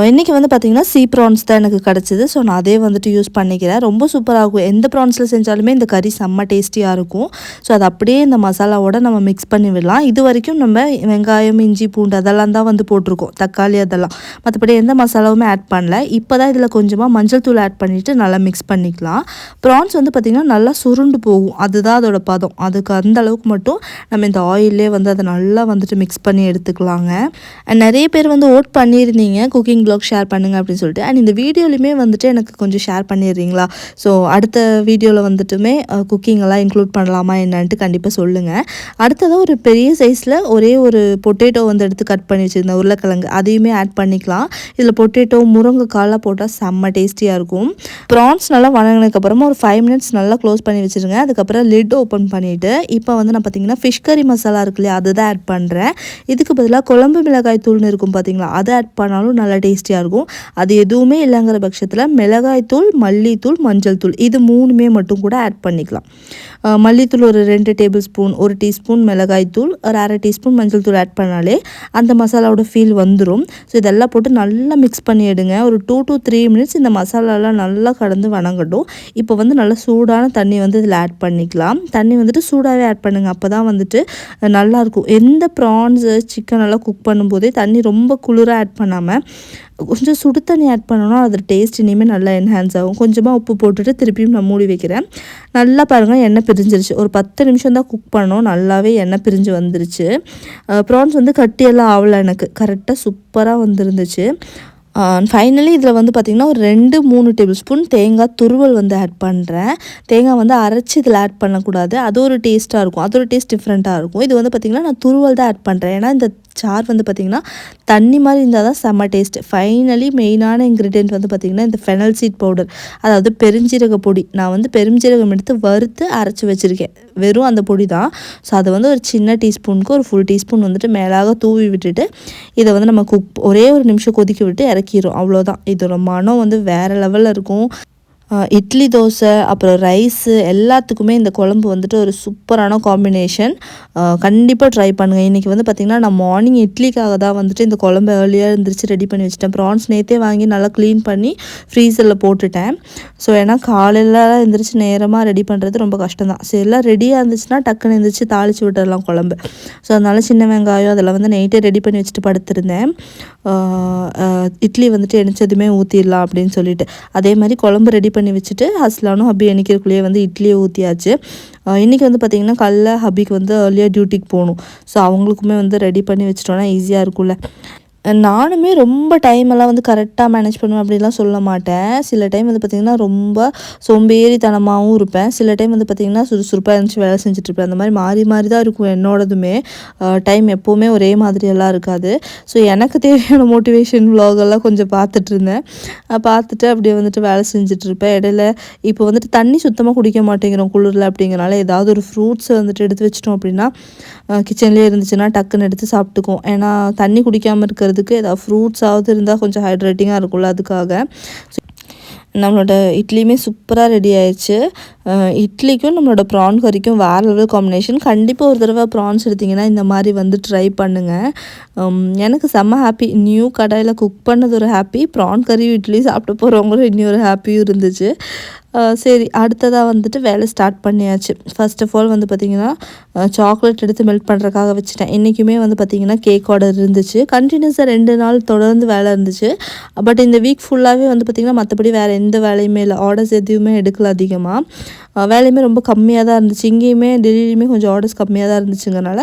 இன்றைக்கி வந்து பார்த்திங்கன்னா சீ ப்ரான்ஸ் தான் எனக்கு கிடச்சிது. ஸோ நான் அதே வந்துட்டு யூஸ் பண்ணிக்கிறேன். ரொம்ப சூப்பராக இருக்கும். எந்த ப்ரான்ஸில் செஞ்சாலுமே இந்த கறி செம்ம டேஸ்டியாக இருக்கும். ஸோ அது அப்படியே இந்த மசாலாவோடு நம்ம மிக்ஸ் பண்ணி விடலாம். இது வரைக்கும் நம்ம வெங்காயம் இஞ்சி பூண்டு அதெல்லாம் தான் வந்து போட்டிருக்கோம், தக்காளி அதெல்லாம். மற்றபடி எந்த மசாலாவுமே ஆட் பண்ணல. இப்போ தான் இதில் கொஞ்சமாக மஞ்சள் தூள் ஆட் பண்ணிவிட்டு நல்லா மிக்ஸ் பண்ணிக்கலாம். ப்ரான்ஸ் வந்து பார்த்திங்கன்னா நல்லா சுருண்டு போகும், அதுதான் அதோட பதம். அதுக்கு அந்த அளவுக்கு மட்டும் நம்ம இந்த ஆயிலே வந்து அதை நல்லா வந்துட்டு மிக்ஸ் பண்ணி எடுத்துக்கலாங்க. நிறைய பேர் வந்து ஓட் பண்ணியிருந்தீங்க குக்கிங் வ்ளாக் ஷேர் பண்ணுங்கள் அப்படின்னு சொல்லிட்டு. அண்ட் இந்த வீடியோலையுமே வந்துட்டு எனக்கு கொஞ்சம் ஷேர் பண்ணிடுறீங்களா? ஸோ அடுத்த வீடியோவில் வந்துட்டுமே குக்கிங்கெல்லாம் இன்க்ளூட் பண்ணலாமா என்னன்ட்டு கண்டிப்பாக சொல்லுங்கள். அடுத்ததாக ஒரு பெரிய சைஸில் ஒரே ஒரு பொட்டேட்டோ வந்து எடுத்து கட் பண்ணி வச்சுருந்தேன், உருளைக்கிழங்கு. அதையுமே ஆட் பண்ணிக்கலாம். இதில் பொட்டேட்டோ முருங்கைக்காலாம் போட்டால் செம்ம டேஸ்டியாக இருக்கும். ப்ரான்ஸ் நல்லா வணங்கினதுக்கப்புறமா ஒரு 5 மினிட்ஸ் நல்லா க்ளோஸ் பண்ணி வச்சுருங்க. அதுக்கப்புறம் லிட் ஓப்பன் பண்ணிவிட்டு இப்போ வந்து நான் பார்த்திங்கன்னா ஃபிஷ் கறி மசாலா இருக்கு இல்லையா, அதை தான் ஆட் பண்ணுறேன். இதுக்கு பதிலாக குழம்பு மிளகாய் தூள்னு இருக்கும் பார்த்திங்களா, அதை ஆட் பண்ணாலும் நல்லா டேஸ்டியாக இருக்கும். அது எதுவுமே இல்லைங்கிற பட்சத்தில் மிளகாய்த்தூள், மல்லித்தூள், மஞ்சள் தூள் இது 3மே மட்டும் கூட ஆட் பண்ணிக்கலாம். மல்லித்தூள் ஒரு 2 டேபிள் ஸ்பூன், 1 டீஸ்பூன் மிளகாய்த்தூள், ஒரு 1/2 டீஸ்பூன் மஞ்சள் தூள் ஆட் பண்ணாலே அந்த மசாலாவோட ஃபீல் வந்துடும். ஸோ இதெல்லாம் போட்டு நல்லா மிக்ஸ் பண்ணி எடுங்க. ஒரு 2 to 3 மினிட்ஸ் இந்த மசாலாலாம் நல்லா கலந்து வணங்கட்டும். இப்போ வந்து நல்லா சூடான தண்ணி வந்து இதில் ஆட் பண்ணிக்கலாம். தண்ணி வந்துட்டு சூடாகவே ஆட் பண்ணுங்கள், அப்போ தான் வந்துட்டு நல்லாயிருக்கும். எந்த ப்ரான்ஸு சிக்கன் எல்லாம் குக் பண்ணும்போதே தண்ணி ரொம்ப குளிராக ஆட் பண்ணாமல் கொஞ்சம் சுடு தண்ணி ஆட் பண்ணோன்னா அது டேஸ்ட் இனிமேல் நல்லா என்ஹான்ஸ் ஆகும். கொஞ்சமாக உப்பு போட்டுட்டு திருப்பியும் நான் மூடி வைக்கிறேன். நல்லா பாருங்கள் எண்ணெய் பிரிஞ்சிருச்சு. ஒரு 10 நிமிஷம் தான் குக் பண்ணோம், நல்லாவே எண்ணெய் பிரிஞ்சு வந்துருச்சு. ப்ரான்ஸ் வந்து கட்டியெல்லாம் ஆகலை, எனக்கு கரெக்டாக சூப்பராக வந்துருந்துச்சு. ஃபைனலி இதில் வந்து பார்த்திங்கன்னா ஒரு 2-3 டேபிள் ஸ்பூன் தேங்காய் துருவல் வந்து ஆட் பண்ணுறேன். தேங்காய் வந்து அரைச்சி இதில் ஆட் பண்ணக்கூடாது, அது ஒரு டேஸ்ட்டாக இருக்கும், அது ஒரு டேஸ்ட் டிஃப்ரெண்ட்டாக இருக்கும். இது வந்து பார்த்திங்கன்னா நான் துருவல் தான் ஆட் பண்ணுறேன். ஏன்னா இந்த சார் வந்து பார்த்திங்கன்னா தண்ணி மாதிரி இருந்தால் தான் செம்ம டேஸ்ட்டு. ஃபைனலி மெயினான இன்க்ரீடியன்ட் வந்து பார்த்திங்கன்னா இந்த ஃபெனல் சீட் பவுடர், அதாவது பெருஞ்சீரக பொடி. நான் வந்து பெருஞ்சீரகம் எடுத்து வறுத்து அரைச்சி வச்சுருக்கேன், வெறும் அந்த பொடி தான். ஸோ அதை வந்து ஒரு சின்ன டீஸ்பூனுக்கு ஒரு ஃபுல் டீஸ்பூன் வந்துட்டு மேலாக தூவி விட்டுட்டு இதை வந்து நம்ம ஒரே ஒரு நிமிஷம் கொதிக்க விட்டு இறக்கிடும், அவ்வளோதான். இதோட மனம் வந்து வேறு லெவலில் இருக்கும். இட்லி, தோசை, அப்புறம் ரைஸு எல்லாத்துக்குமே இந்த குழம்பு வந்துட்டு ஒரு சூப்பரான காம்பினேஷன். கண்டிப்பாக ட்ரை பண்ணுங்கள். இன்றைக்கி வந்து பார்த்திங்கன்னா நான் மார்னிங் இட்லிக்காக தான் வந்துட்டு இந்த குழம்பு ஏர்லியாக இருந்துச்சு ரெடி பண்ணி வச்சுட்டேன். ப்ரான்ஸ் நேற்றே வாங்கி நல்லா க்ளீன் பண்ணி ஃப்ரீசரில் போட்டுட்டேன். ஸோ ஏன்னா காலையில் எழுந்திரிச்சு நேரமாக ரெடி பண்ணுறது ரொம்ப கஷ்டம் தான். சரி, எல்லாம் ரெடியாக இருந்துச்சுன்னா டக்குன்னு எழுந்திரிச்சு தாளித்து விட்டுடலாம் குழம்பு. ஸோ அதனால் சின்ன வெங்காயம் அதெல்லாம் வந்து நைட்டே ரெடி பண்ணி வச்சுட்டு படுத்திருந்தேன். இட்லி வந்துட்டு எணிச்சதுமே ஊற்றிடலாம் அப்படின்னு சொல்லிட்டு, அதே மாதிரி குழம்பு ரெடி பண்ணி வச்சுட்டு ஹஸ்லானும் ஹப்பி எண்ணிக்கிறக்குள்ளேயே வந்து இட்லியை ஊற்றியாச்சு. இன்றைக்கி வந்து பார்த்திங்கன்னா காலைல ஹப்பிக்கு வந்து ஏர்லியாக டியூட்டிக்கு போகணும். ஸோ அவங்களுக்குமே வந்து ரெடி பண்ணி வச்சிட்டோன்னா ஈஸியாக இருக்கும்ல. நானுமே ரொம்ப டைமெல்லாம் வந்து கரெக்டாக மேனேஜ் பண்ணுவேன் அப்படிலாம் சொல்ல மாட்டேன். சில டைம் வந்து பார்த்திங்கன்னா ரொம்ப சோம்பேறித்தனமாகவும் இருப்பேன். சில டைம் வந்து பார்த்திங்கன்னா சுறுசுறுப்பாக இருந்துச்சு வேலை செஞ்சுட்ருப்பேன். அந்த மாதிரி மாறி மாறி தான் இருக்கும் என்னோடதுமே. டைம் எப்போவுமே ஒரே மாதிரியெல்லாம் இருக்காது. ஸோ எனக்கு தேவையான மோட்டிவேஷன் விலாகெல்லாம் கொஞ்சம் பார்த்துட்ருந்தேன். பார்த்துட்டு அப்படியே வந்துட்டு வேலை செஞ்சிட்ருப்பேன். இடையில இப்போ வந்துட்டு தண்ணி சுத்தமாக குடிக்க மாட்டேங்கிறோம் குளிரில். அப்படிங்கிறனால ஏதாவது ஒரு ஃப்ரூட்ஸை வந்துட்டு எடுத்து வச்சிட்டோம் அப்படின்னா கிச்சன்லேயே இருந்துச்சுன்னா டக்குன்னு எடுத்து சாப்பிட்டுக்குவோம். ஏன்னா தண்ணி குடிக்காமல் இருக்கிறதுக்கு ஏதாவது ஃப்ரூட்ஸாவது இருந்தால் கொஞ்சம் ஹைட்ரேட்டிங்காக இருக்கும்ல, அதுக்காக. நம்மளோட இட்லியுமே சூப்பராக ரெடி ஆயிடுச்சு. இட்லிக்கும் நம்மளோட ப்ரான் கறிக்கும் வேறு லெவல் காம்பினேஷன். கண்டிப்பாக ஒரு தடவை ப்ரான்ஸ் எடுத்திங்கன்னா இந்த மாதிரி வந்து ட்ரை பண்ணுங்கள். எனக்கு செம்ம ஹாப்பி. நியூ கடாயில் குக் பண்ணது ஒரு ஹாப்பி, ப்ரான் கறியும் இட்லி சாப்பிட்டு போகிறவங்களும் இன்னொரு ஹாப்பியும் இருந்துச்சு. சரி, அடுத்ததாக வந்துட்டு வேலை ஸ்டார்ட் பண்ணியாச்சு. ஃபர்ஸ்ட் ஆஃப் ஆல் வந்து பார்த்திங்கன்னா சாக்லேட் எடுத்து மெல்ட் பண்ணுறதுக்காக வச்சுட்டேன். இன்றைக்குமே வந்து பார்த்திங்கன்னா கேக் ஆர்டர் இருந்துச்சு. கண்டினியூஸாக 2 நாள் தொடர்ந்து வேலை இருந்துச்சு. பட் இந்த வீக் ஃபுல்லாகவே வந்து பார்த்திங்கன்னா மற்றபடி வேறு எந்த வேலையுமே இல்லை, ஆர்டர்ஸ் எதுவுமே எடுக்கல. அதிகமாக வேலையுமே ரொம்ப கம்மியாக தான் இருந்துச்சு. இங்கேயுமே டெல்லியுமே கொஞ்சம் ஆர்டர்ஸ் கம்மியாக தான் இருந்துச்சுங்கனால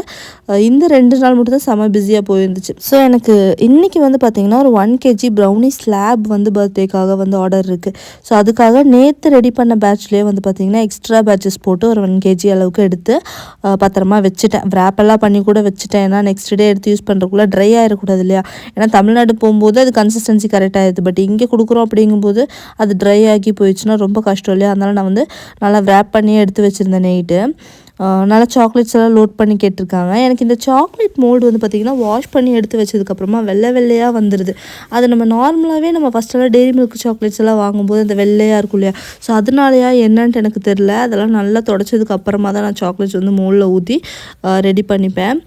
இந்த 2 நாள் மட்டும் தான் செம்ம பிஸியாக போயிருந்துச்சு. ஸோ எனக்கு இன்றைக்கி வந்து பார்த்திங்கன்னா ஒரு 1 kg ப்ரௌனி ஸ்லாப் வந்து பர்த்டேக்காக வந்து ஆர்டர் இருக்குது. ஸோ அதுக்காக நேற்று ரெடி பண்ண பேட்ச்லேயே வந்து பார்த்திங்கன்னா எக்ஸ்ட்ரா பேட்சஸ் போட்டு ஒரு 1 kg அளவுக்கு எடுத்து பத்திரமா வச்சுட்டேன். ரேப்பெல்லாம் பண்ணி கூட வச்சுட்டேன். ஏன்னா நெக்ஸ்ட் டே எடுத்து யூஸ் பண்ணுறதுக்குள்ளே ட்ரை ஆகிடக்கூடாது இல்லையா. ஏன்னா தமிழ்நாடு போகும்போது அது கன்சிஸ்டன்சி கரெக்டாகிடுது. பட் இங்கே கொடுக்குறோம் அப்படிங்கும்போது அது ட்ரை ஆகி போயிடுச்சுன்னா ரொம்ப கஷ்டம் இல்லையா. அதனால் நான் வந்து நல்லா ரேப் பண்ணி எடுத்து வச்சுருந்தேன் நைட்டு. நல்லா சாக்லேட்ஸ் எல்லாம் லோட் பண்ணி கேட்டிருக்காங்க. எனக்கு இந்த சாக்லேட் மோல்டு வந்து பார்த்திங்கன்னா வாஷ் பண்ணி எடுத்து வச்சதுக்கப்புறமா வெள்ளையாக வந்துடுது. அது நம்ம நார்மலாகவே நம்ம ஃபஸ்ட்டெல்லாம் டெய்ரி மில்க் சாக்லேட்ஸ் எல்லாம் வாங்கும்போது அந்த வெள்ளையாக இருக்கும் இல்லையா. ஸோ அதனாலயா என்னன்ட்டு எனக்கு தெரில. அதெல்லாம் நல்லா தொடச்சதுக்கு அப்புறமா தான் நான் சாக்லேட்ஸ் வந்து மோல்டில் ஊற்றி ரெடி பண்ணிப்பேன்.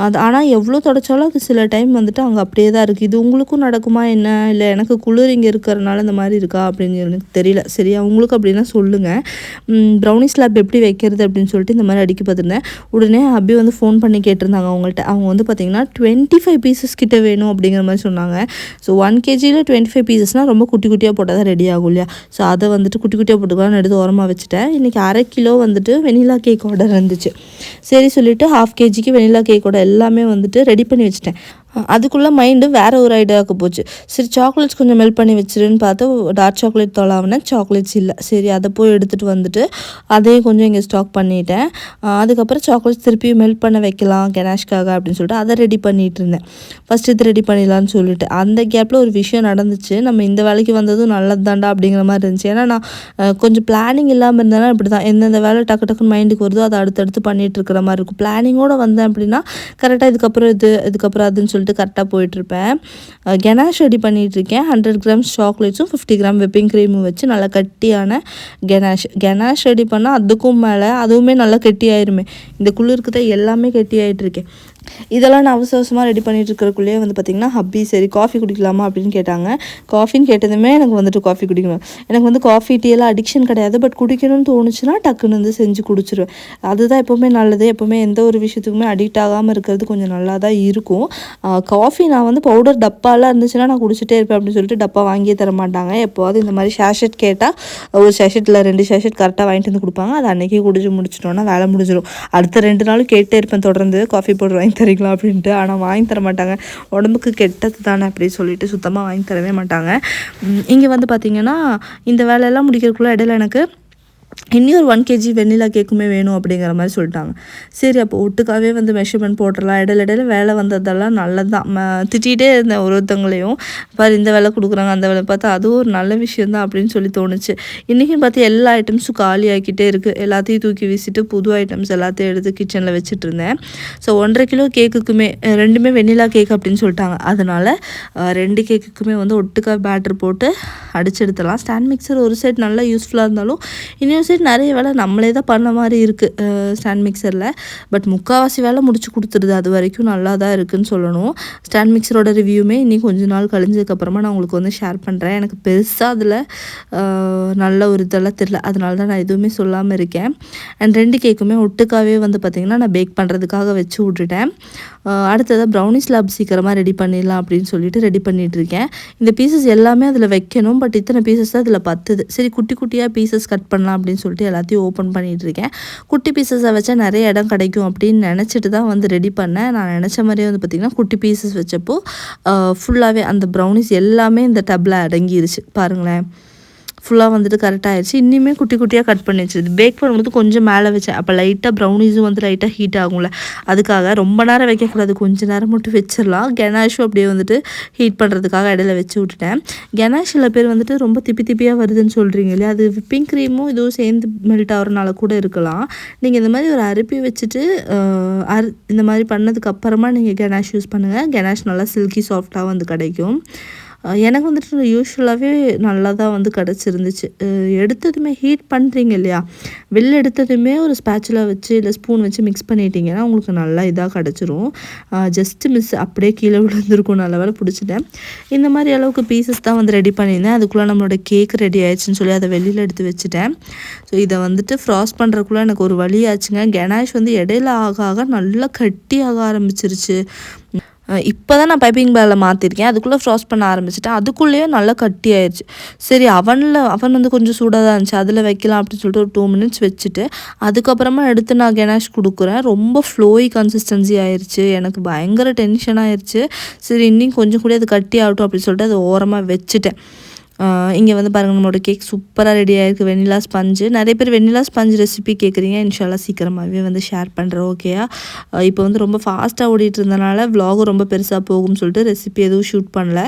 அது ஆனால் எவ்வளோ தொடச்சாலும் அது சில டைம் வந்துட்டு அங்கே அப்படியே தான் இருக்குது. இது உங்களுக்கும் நடக்குமா என்ன, இல்லை எனக்கு குளிர் இங்கே இருக்கிறனால இந்த மாதிரி இருக்கா அப்படின்னு எனக்கு தெரியல. சரியா, உங்களுக்கு அப்படின்னா சொல்லுங்கள். ப்ரௌனி ஸ்லாப் எப்படி வைக்கிறது அப்படின்னு சொல்லிட்டு இந்த மாதிரி அடிக்க பார்த்துருந்தேன். உடனே அபி வந்து ஃபோன் பண்ணி கேட்டிருந்தாங்க அவங்கள்ட்ட. அவங்க வந்து பார்த்திங்கன்னா 25 பீசஸ் கிட்ட வேணும் அப்படிங்கிற மாதிரி சொன்னாங்க. ஸோ 1 kgயில் 25 பீசஸ்னால் ரொம்ப குட்டி குட்டியாக போட்டால் தான் ரெடி ஆகும் இல்லையா. ஸோ அதை வந்துட்டு குட்டி குட்டியாக போட்டுக்கலாம்னு எடுத்து ஓரமாக வச்சுட்டேன். இன்றைக்கி 1/2 கிலோ வந்துட்டு வெனிலா கேக் ஆர்டர் இருந்துச்சு. சரி சொல்லிவிட்டு 1/2 kgக்கு வெனிலா கேக்கோட எல்லாமே வந்துட்டு ரெடி பண்ணி வச்சுட்டேன். அதுக்குள்ளே மைண்டு வேறு ஒரு ஐடியாவுக்கு போச்சு. சரி, சாக்லேட்ஸ் கொஞ்சம் மெல்ட் பண்ணி வச்சிருன்னு பார்த்து டார்க் சாக்லேட் தொலாவினா சாக்லேட்ஸ் இல்லை. சரி, அதை போய் எடுத்துகிட்டு வந்துட்டு அதையும் கொஞ்சம் இங்கே ஸ்டாக் பண்ணிட்டேன். அதுக்கப்புறம் சாக்லேட்ஸ் திருப்பி மெல்ட் பண்ண வைக்கலாம் கெனாஷ்காக அப்படின்னு சொல்லிட்டு அதை ரெடி பண்ணிகிட்டு இருந்தேன். ஃபஸ்ட்டு இது ரெடி பண்ணிடலான்னு சொல்லிட்டு அந்த கேப்பில் ஒரு விஷயம் நடந்துச்சு. நம்ம இந்த வேலைக்கு வந்ததும் நல்லது தாண்டா அப்படிங்கிற மாதிரி இருந்துச்சு. ஏன்னா நான் கொஞ்சம் பிளானிங் இல்லாமல் இருந்தேன்னா இப்படி தான், எந்தெந்த வேலை டக்கு டக்குன்னு மைண்டுக்கு வருதோ அதை அடுத்தடுத்து பண்ணிகிட்டு இருக்கிற மாதிரி இருக்கும். பிளானிங்கோடு வந்தேன் அப்படின்னா கரெக்டாக இதுக்கப்புறம் இதுக்கப்புறம் அதுன்னு சொல்லிட்டு கரெக்டாக போயிட்டுருப்பேன். கெனாஷ் ரெடி பண்ணிகிட்ருக்கேன். 100 கிராம்ஸ் சாக்லேட்ஸும் 50 கிராம் விப்பிங் க்ரீமும் வச்சு நல்லா கட்டியான கெனாஷ் ரெடி பண்ணால் அதுக்கும் மேலே அதுவுமே நல்லா கெட்டியாயிருமே. இந்த குளிருக்கு தான் எல்லாமே கெட்டியாயிட்ருக்கேன். இதெல்லாம் நான் அவசரமாக ரெடி பண்ணிட்டு இருக்கிறக்குள்ளேயே வந்து பார்த்திங்கன்னா ஹப்பி சரி காஃபி குடிக்கலாமா அப்படின்னு கேட்டாங்க. காஃபின்னு கேட்டதுமே எனக்கு வந்துட்டு காஃபி குடிக்கணும். எனக்கு வந்து காஃபி டீ எல்லாம் அடிக்ஷன் கிடையாது. பட் குடிக்கணும்னு தோணுச்சுன்னா டக்குன்னு வந்து செஞ்சு குடிச்சிருவேன். அதுதான் எப்போவுமே நல்லது. எப்போவுமே எந்த ஒரு விஷயத்துக்குமே அடிக்ட் ஆகாமல் இருக்கிறது கொஞ்சம் நல்லா தான் இருக்கும். காஃபி நான் வந்து பவுடர் டப்பாலாம் இருந்துச்சுன்னா நான் குடிச்சிட்டே இருப்பேன் அப்படின்னு சொல்லிட்டு டப்பா வாங்கியே தர மாட்டாங்க. எப்போவாது இந்த மாதிரி ஷேஷெட் கேட்டால் ஒரு ஷேஷெட்டில் 2 ஷேஷெட் கரெக்டாக வாங்கிட்டு வந்து கொடுப்பாங்க. அது அன்றைக்கி குடிச்சு முடிச்சிட்டோன்னா வேலை முடிஞ்சிடும். அடுத்த 2 நாளும் கேட்டே இருப்பேன் தொடர்ந்து காஃபி பவுடர் வாங்கி தரீங்களா அப்படின்ட்டு. ஆனால் வாங்கி தர மாட்டாங்க. உடம்புக்கு கெட்டது தானே அப்படின்னு சொல்லிட்டு சுத்தமாக வாங்கி தரவே மாட்டாங்க. இங்கே வந்து பார்த்திங்கன்னா இந்த வேலையெல்லாம் முடிக்கிறதுக்குள்ளே இடையில எனக்கு இன்னொரு 1 kg வெண்ணிலா கேக்குமே வேணும் அப்படிங்கிற மாதிரி சொல்லிட்டாங்க. சரி அப்போ ஒட்டுக்காவே வந்து மெஷர்மெண்ட் போட்டுடலாம். இடையில வேலை வந்ததெல்லாம் நல்லது தான். திட்டிகிட்டே இருந்தேன் ஒருத்தவங்களையும், பாரு இந்த வேலை கொடுக்குறாங்க அந்த வேலை பார்த்தா அதுவும் ஒரு நல்ல விஷயம் தான் அப்படின்னு சொல்லி தோணுச்சு. இன்றைக்கும் பார்த்து எல்லா ஐட்டம்ஸும் காலி ஆகிக்கிட்டே இருக்குது. எல்லாத்தையும் தூக்கி வீசிட்டு புது ஐட்டம்ஸ் எல்லாத்தையும் எடுத்து கிச்சனில் வச்சுட்டு இருந்தேன். ஸோ 1.5 கிலோ கேக்குக்குமே 2மே வெண்ணிலா கேக் அப்படின்னு சொல்லிட்டாங்க. அதனால் 2 கேக்குக்குமே வந்து ஒட்டுக்கா பேட்டர் போட்டு அடிச்சு எடுத்துடலாம். ஸ்டாண்ட் மிக்சர் ஒரு சைட் நல்லா யூஸ்ஃபுல்லாக இருந்தாலும் இன்னொரு சைட் நிறைய வேலை நம்மளே தான் பண்ண மாதிரி இருக்குது ஸ்டாண்ட் மிக்சரில். பட் முக்கால்வாசி வேலை முடிச்சு கொடுத்துருது. அது வரைக்கும் நல்லா தான் இருக்குதுன்னு சொல்லணும். ஸ்டாண்ட் மிக்சரோட ரிவ்யூமே இன்னும் கொஞ்ச நாள் கழிஞ்சதுக்கப்புறமா நான் உங்களுக்கு வந்து ஷேர் பண்ணுறேன். எனக்கு பெருசாக அதில் நல்ல ஒரு இதெல்லாம் தெரில. அதனால தான் நான் எதுவுமே சொல்லாமல் இருக்கேன். அண்ட் 2 கேக்குமே ஒட்டுக்காவே வந்து பார்த்திங்கன்னா நான் பேக் பண்ணுறதுக்காக வச்சு விட்டுட்டேன். அடுத்ததாக ப்ரௌனி ஸ்லாப் சீக்கிரமாக ரெடி பண்ணிடலாம் அப்படின்னு சொல்லிட்டு ரெடி பண்ணிகிட்ருக்கேன். இந்த பீசஸ் எல்லாமே அதில் வைக்கணும். பட் இத்தனை பீசஸ் தான் அதில் பத்துது. சரி குட்டி குட்டியாக பீசஸ் கட் பண்ணலாம் அப்படின்னு சொல்லிட்டு எல்லாத்தையும் ஓப்பன் பண்ணிகிட்ருக்கேன். குட்டி பீசஸை வச்சா நிறைய இடம் கிடைக்கும் அப்படின்னு நினச்சிட்டு தான் வந்து ரெடி பண்ணேன். நான் நினச்ச மாதிரியே வந்து பார்த்திங்கன்னா குட்டி பீசஸ் வச்சப்போ ஃபுல்லாகவே அந்த ப்ரௌனிஸ் எல்லாமே இந்த டப்பில் அடங்கிருச்சு பாருங்களேன். ஃபுல்லாக வந்துட்டு கரெக்டாக ஆயிடுச்சு. இன்னுமே குட்டி குட்டியாக கட் பண்ணி வச்சுது. பேக் பண்ணும்போது கொஞ்சம் மேலே வச்சேன். அப்போ லைட்டாக ப்ரௌனிஸும் வந்து லைட்டாக ஹீட் ஆகும்ல, அதுக்காக ரொம்ப நேரம் வைக்கக்கூடாது, கொஞ்சம் நேரம் மட்டும் வச்சிடலாம். கெனாஷும் அப்படியே வந்துட்டு ஹீட் பண்ணுறதுக்காக இடையில வச்சு விட்டுட்டேன். கெனாஷ் சில பேர் வந்துட்டு ரொம்ப திப்பியாக வருதுன்னு சொல்கிறீங்க இல்லையா, அது விப்பிங் க்ரீமும் இதுவும் சேர்ந்து மெல்ட் ஆகிறனால கூட இருக்கலாம். நீங்கள் இந்த மாதிரி ஒரு அரிப்பி வச்சுட்டு இந்த மாதிரி பண்ணதுக்கு அப்புறமா நீங்கள் கெனாஷ் யூஸ் பண்ணுங்கள். கெனாஷ் நல்லா சில்கி சாஃப்டாக வந்து கிடைக்கும். எனக்கு வந்துட்டு யூஸ்வலாகவே நல்லா தான் வந்து கிடச்சிருந்துச்சு. எடுத்ததுமே ஹீட் பண்ணுறீங்க இல்லையா, வெளில எடுத்ததுமே ஒரு ஸ்பேச்சுலா வச்சு இல்லை ஸ்பூன் வச்சு மிக்ஸ் பண்ணிட்டீங்கன்னா உங்களுக்கு நல்லா இதாக கிடச்சிரும். ஜஸ்ட்டு மிஸ் அப்படியே கீழே விழுந்திருக்கும். நல்ல வேலை பிடிச்சிட்டேன். இந்த மாதிரி அளவுக்கு பீசஸ் தான் வந்து ரெடி பண்ணியிருந்தேன். அதுக்குள்ளே நம்மளோட கேக் ரெடி ஆயிடுச்சுன்னு சொல்லி அதை வெளியில் எடுத்து வச்சுட்டேன். ஸோ இதை வந்துட்டு ஃப்ராஸ்ட் பண்ணுறதுக்குள்ளே எனக்கு ஒரு வழி ஆச்சுங்க. கெனாஷ் வந்து இடையில ஆக நல்லா கட்டியாக ஆரம்பிச்சிருச்சு. இப்போ தான் நான் பைப்பிங் பேக்கில் மாற்றிருக்கேன். அதுக்குள்ளே ஃப்ராஸ்ட் பண்ண ஆரம்பிச்சிட்டேன். அதுக்குள்ளேயே நல்லா கட்டி ஆயிடுச்சு. சரி அவன் வந்து கொஞ்சம் சூடாக தான் இருந்துச்சு, அதில் வைக்கலாம் அப்படின்னு சொல்லிட்டு ஒரு 2 மினிட்ஸ் வச்சுட்டு அதுக்கப்புறமா எடுத்து நான் கெனாஷ் கொடுக்குறேன். ரொம்ப ஃப்ளோயி கன்சிஸ்டன்சி ஆயிடுச்சு. எனக்கு பயங்கர டென்ஷன் ஆயிடுச்சு. சரி இன்னும் கொஞ்சம் கூட அது கட்டி ஆகட்டும் அப்படின்னு சொல்லிட்டு அதை ஓரமாக வச்சுட்டேன். இங்கே வந்து பாருங்கள் நம்மளோட கேக் சூப்பராக ரெடி ஆகிருக்கு. வெண்ணிலா ஸ்பஞ்சு, நிறைய பேர் வெண்ணிலா ஸ்பஞ்ச் ரெசிபி கேட்குறீங்க. இன்ஷால்லா சீக்கிரமாகவே வந்து ஷேர் பண்ணுறேன். ஓகேயா, இப்போ வந்து ரொம்ப ஃபாஸ்ட்டாக ஓடிட்டு இருந்தனால விலாகும் ரொம்ப பெருசாக போகும்னு சொல்லிட்டு ரெசிபி எதுவும் ஷூட் பண்ணல.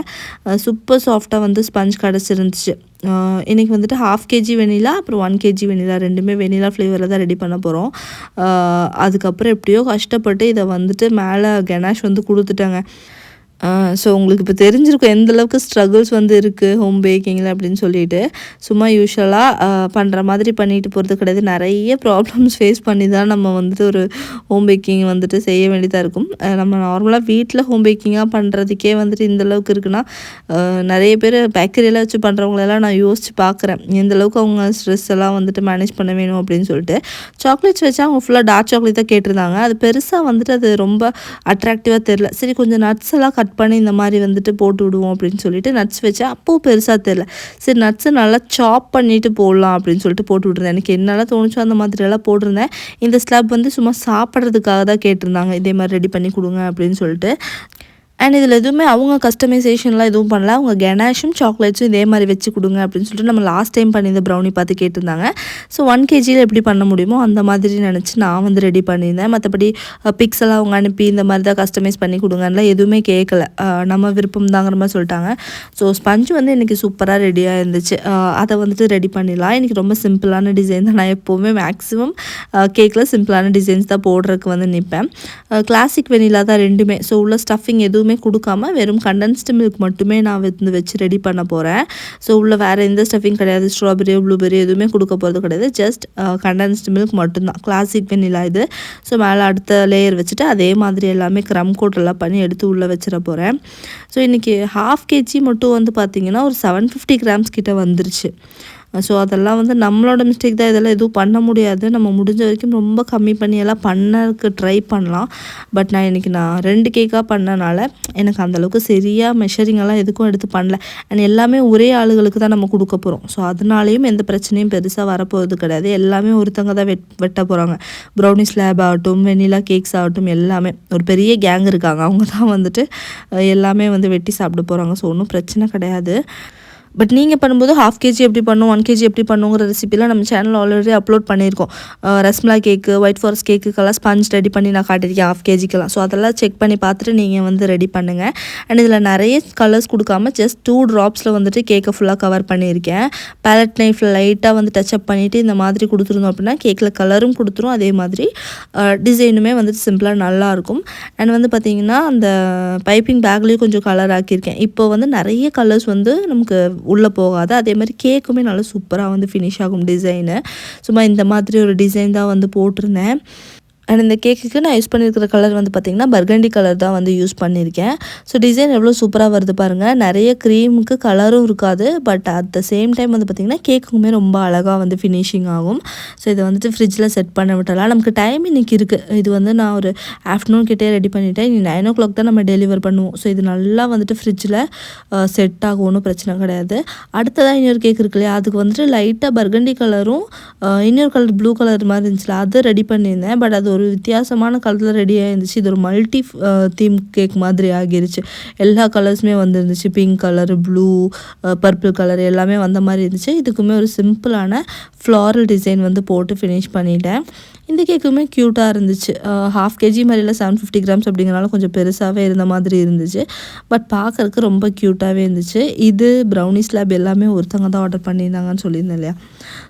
சூப்பர் சாஃப்டாக வந்து ஸ்பஞ்ச் கிடச்சிருந்துச்சு. இன்றைக்கி வந்துட்டு 1/2 kg வெண்ணிலா அப்புறம் 1 kg வெண்ணிலா ரெண்டுமே வெண்ணிலா ஃப்ளேவரில் தான் ரெடி பண்ண போகிறோம். அதுக்கப்புறம் எப்படியோ கஷ்டப்பட்டு இதை வந்துட்டு மேலே கெனாஷ் வந்து கொடுத்துட்டாங்க. ஸோ உங்களுக்கு இப்போ தெரிஞ்சிருக்கும் எந்தளவுக்கு ஸ்ட்ரகிள்ஸ் வந்து இருக்குது ஹோம் பேக்கிங்கில் அப்படின்னு சொல்லிட்டு. சும்மா யூஸ்வலாக பண்ணுற மாதிரி பண்ணிட்டு போகிறது கிடையாது. நிறைய ப்ராப்ளம்ஸ் ஃபேஸ் பண்ணி தான் நம்ம வந்துட்டு ஒரு ஹோம் பேக்கிங் வந்துட்டு செய்ய வேண்டியதாக இருக்கும். நம்ம நார்மலாக வீட்டில் ஹோம் பேக்கிங்காக பண்ணுறதுக்கே வந்துட்டு இந்தளவுக்கு இருக்குன்னா நிறைய பேர் பேக்கரியெல்லாம் வச்சு பண்ணுறவங்களெல்லாம் நான் யோசித்து பார்க்குறேன். எந்தளவுக்கு அவங்க ஸ்ட்ரெஸ் எல்லாம் வந்துட்டு மேனேஜ் பண்ண வேணும் அப்படின்னு சொல்லிட்டு. சாக்லேட்ஸ் வச்சா அவங்க ஃபுல்லாக டார்க் சாக்லேட் தான் கேட்டிருந்தாங்க. அது பெருசாக வந்துட்டு அது ரொம்ப அட்ராக்டிவாக தெரில. சரி கொஞ்சம் நட்ஸ் எல்லாம் கட் பண்ணி இந்த மாதிரி வந்துட்டு போட்டு விடுவோம் அப்படின்னு சொல்லிட்டு நட்ஸ் வச்சா அப்போது பெருசாக தெரில. சரி நட்ஸை நல்லா சாப் பண்ணிவிட்டு போடலாம் அப்படின்னு சொல்லிட்டு போட்டு விட்ருந்தேன். எனக்கு என்னெல்லாம் தோணுச்சோ அந்த மாதிரியெல்லாம் போட்டிருந்தேன். இந்த ஸ்லாப் வந்து சும்மா சாப்பிட்றதுக்காக தான் கேட்டிருந்தாங்க, இதே மாதிரி ரெடி பண்ணி கொடுங்க அப்படின்னு சொல்லிட்டு. அண்ட் இதில் எதுவுமே அவங்க கஸ்டமைசேஷன்லாம் எதுவும் பண்ணல. அவங்க கெனாஷும் சாக்லேட்ஸும் இதே மாதிரி வச்சு கொடுங்க அப்படின்னு சொல்லிட்டு நம்ம லாஸ்ட் டைம் பண்ணியிருந்த ப்ரௌனி பார்த்து கேட்டிருந்தாங்க. ஸோ 1 kgயில் எப்படி பண்ண முடியுமோ அந்த மாதிரி நினச்சி நான் வந்து ரெடி பண்ணியிருந்தேன். மற்றபடி பிக்ஸெல்லாம் அவங்க அனுப்பி இந்த மாதிரி தான் கஸ்டமைஸ் பண்ணி கொடுங்கலாம் எதுவுமே கேட்கல. நம்ம விருப்பம் தாங்கிற மாதிரி சொல்லிட்டாங்க. ஸோ ஸ்பஞ்சு வந்து இன்றைக்கி சூப்பராக ரெடியாக இருந்துச்சு. அதை வந்துட்டு ரெடி பண்ணிடலாம். இன்றைக்கி ரொம்ப சிம்பிளான டிசைன் தான். நான் எப்போவுமே மேக்ஸிமம் கேக்கில் சிம்பிளான டிசைன்ஸ் தான் போடுறதுக்கு வந்து நிற்பேன். கிளாசிக் வெனிலா தான் ரெண்டுமே. ஸோ உள்ள ஸ்டஃபிங் எதுவுமே எதுவுமே கொடுக்காம வெறும் கண்டென்ஸ்டு மில்க் மட்டுமே நான் வந்து வச்சு ரெடி பண்ண போகிறேன். ஸோ உள்ள வேறு எந்த ஸ்டஃபிங் கிடையாது, ஸ்ட்ராபெரி ப்ளூபெரி எதுவுமே கொடுக்க போகிறது கிடையாது. ஜஸ்ட் கண்டென்ஸ்டு மில்க் மட்டும்தான், கிளாசிக் வெண்ணிலா இது. ஸோ மேலே அடுத்த லேயர் வச்சுட்டு அதே மாதிரி எல்லாமே க்ரம் கோட்டெல்லாம் பண்ணி எடுத்து உள்ளே வச்சிட போகிறேன். ஸோ இன்றைக்கி 1/2 kg மட்டும் வந்து பார்த்திங்கன்னா ஒரு 750 grams கிட்ட வந்துருச்சு. ஸோ அதெல்லாம் வந்து நம்மளோட மிஸ்டேக் தான், இதெல்லாம் எதுவும் பண்ண முடியாது. நம்ம முடிஞ்ச வரைக்கும் ரொம்ப கம்மி பண்ணி எல்லாம் பண்ணதுக்கு ட்ரை பண்ணலாம். பட் நான் இன்றைக்கி 2 கேக்காக பண்ணனால எனக்கு அந்தளவுக்கு சரியாக மெஷரிங்கெல்லாம் எதுக்கும் எடுத்து பண்ணல. அண்ட் எல்லாமே ஒரே ஆளுகளுக்கு தான் நம்ம கொடுக்க போகிறோம். ஸோ அதனாலேயும் எந்த பிரச்சனையும் பெருசாக வரப்போகிறது கிடையாது. எல்லாமே ஒருத்தங்க தான் வெட்ட போகிறாங்க. ப்ரௌனி ஸ்லாப் ஆகட்டும், வெண்ணிலா கேக்ஸ் ஆகட்டும், எல்லாமே ஒரு பெரிய கேங் இருக்காங்க. அவங்க தான் வந்துட்டு எல்லாமே வந்து வெட்டி சாப்பிட போகிறாங்க. ஸோ ஒன்றும் பிரச்சனை கிடையாது. பட் நீங்கள் பண்ணும்போது 1/2 kg எப்படி பண்ணும், 1 kg எப்படி பண்ணுங்கிற ரெசிபிலாம் நம்ம சேனல் ஆல்ரெடி அப்லோட் பண்ணியிருக்கோம். ரஸ்மலாய் கேக்கு, ஒயிட் ஃபாரஸ்ட் கேக்குக்கெல்லாம் ஸ்பஞ்ச் ரெடி பண்ணி நான் காட்டியிருக்கேன் 1/2 kgக்கெல்லாம். ஸோ அதெல்லாம் செக் பண்ணி பார்த்துட்டு நீங்கள் வந்து ரெடி பண்ணுங்கள். அண்ட் இதில் நிறைய கலர்ஸ் கொடுக்காம ஜஸ்ட் 2 drops வந்துட்டு கேக்கை ஃபுல்லாக கவர் பண்ணியிருக்கேன். பேலட் நைஃப்பில் லைட்டாக வந்து டச்சப் பண்ணிவிட்டு இந்த மாதிரி கொடுத்துருந்தோம் அப்படின்னா கேக்கில் கலரும் கொடுத்துரும், அதே மாதிரி டிசைனுமே வந்துட்டு சிம்பிளாக நல்லாயிருக்கும். அண்ட் வந்து பார்த்திங்கன்னா அந்த பைப்பிங் பேக்லேயும் கொஞ்சம் கலர் ஆக்கியிருக்கேன். இப்போ வந்து நிறைய கலர்ஸ் வந்து நமக்கு உள்ளே போகாது. அதே மாதிரி கேக்குமே நல்லா சூப்பராக வந்து ஃபினிஷ் ஆகும் டிசைனு. சும்மா இந்த மாதிரி ஒரு டிசைன் தான் வந்து போட்டிருந்தேன். அண்ட் இந்த கேக்குக்கு நான் யூஸ் பண்ணியிருக்கிற கலர் வந்து பார்த்திங்கன்னா பர்கண்டி கலர் தான் வந்து யூஸ் பண்ணியிருக்கேன். ஸோ டிசைன் எவ்வளோ சூப்பராக வருது பாருங்கள். நிறைய க்ரீமுக்கு கலரும் இருக்காது, but at the same time வந்து பார்த்திங்கன்னா கேக்குமே ரொம்ப அழகாக வந்து ஃபினிஷிங் ஆகும். ஸோ இதை வந்துட்டு ஃப்ரிட்ஜில் செட் பண்ண விட்டலாம். நமக்கு டைம் இன்றைக்கி இருக்குது. இது வந்து நான் ஒரு ஆஃப்டர்நூன் கிட்டே ரெடி பண்ணிவிட்டேன். இனி 9 o'clock தான் நம்ம டெலிவர் பண்ணுவோம். ஸோ இது நல்லா வந்துட்டு ஃப்ரிட்ஜில் செட் ஆகும், ஒன்றும் பிரச்சனை கிடையாது. அடுத்ததாக இன்னொரு கேக் இருக்கு இல்லையா, அதுக்கு வந்துட்டு லைட்டாக பர்கண்டி கலரும் இன்னொரு கலர் ப்ளூ கலர் மாதிரி இருந்துச்சுல, அது ரெடி பண்ணியிருந்தேன். பட் அது ஒரு வித்தியாசமான கலரில் ரெடியாக இருந்துச்சு. இது ஒரு மல்டி தீம் கேக் மாதிரி ஆகிருச்சு. எல்லா கலர்ஸுமே வந்துருந்துச்சு. Pink colour, blue, purple colour எல்லாமே வந்த மாதிரி இருந்துச்சு. இதுக்குமே ஒரு சிம்பிளான ஃப்ளாரல் டிசைன் வந்து போட்டு ஃபினிஷ் பண்ணிட்டேன். இந்த கேக்குமே க்யூட்டாக இருந்துச்சு. 1/2 kg மாதிரியில் 750 grams அப்படிங்கிறனால கொஞ்சம் பெருசாகவே இருந்த மாதிரி இருந்துச்சு. பட் பார்க்குறதுக்கு ரொம்ப க்யூட்டாகவே இருந்துச்சு. இது ப்ரௌனி ஸ்லாப் எல்லாமே ஒருத்தங்க தான் ஆர்டர் பண்ணியிருந்தாங்கன்னு சொல்லியிருந்தேன் இல்லையா.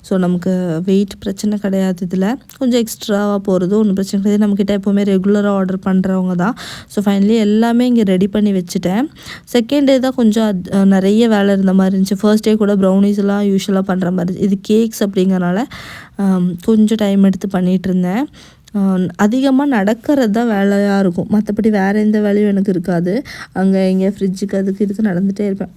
ஸோ நமக்கு வெயிட் பிரச்சனை கிடையாது. இதில் கொஞ்சம் எக்ஸ்ட்ராவாக போகிறது ஒன்றும் பிரச்சனை கிடையாது. நம்மக்கிட்ட எப்போவுமே ரெகுலராக ஆர்டர் பண்ணுறவங்க தான். ஸோ ஃபைனலி எல்லாமே இங்கே ரெடி பண்ணி வச்சுட்டேன். செகண்ட் டே தான் கொஞ்சம் நிறைய வேலை இருந்த மாதிரி இருந்துச்சு. ஃபர்ஸ்ட் டே கூட ப்ரௌனிஸ் எல்லாம் யூஸ்வலாக பண்ணுற மாதிரி இது கேக்ஸ் அப்படிங்கிறனால கொஞ்சம் டைம் எடுத்து பண்ணிகிட்டு இருந்தேன். அதிகமாக நடக்கிறது தான் வேலையாக இருக்கும், மற்றபடி வேறு எந்த வேலையும் எனக்கு இருக்காது. அங்கே இங்கே ஃப்ரிட்ஜுக்கு அதுக்கு இதுக்கு நடந்துகிட்டே இருப்பேன்.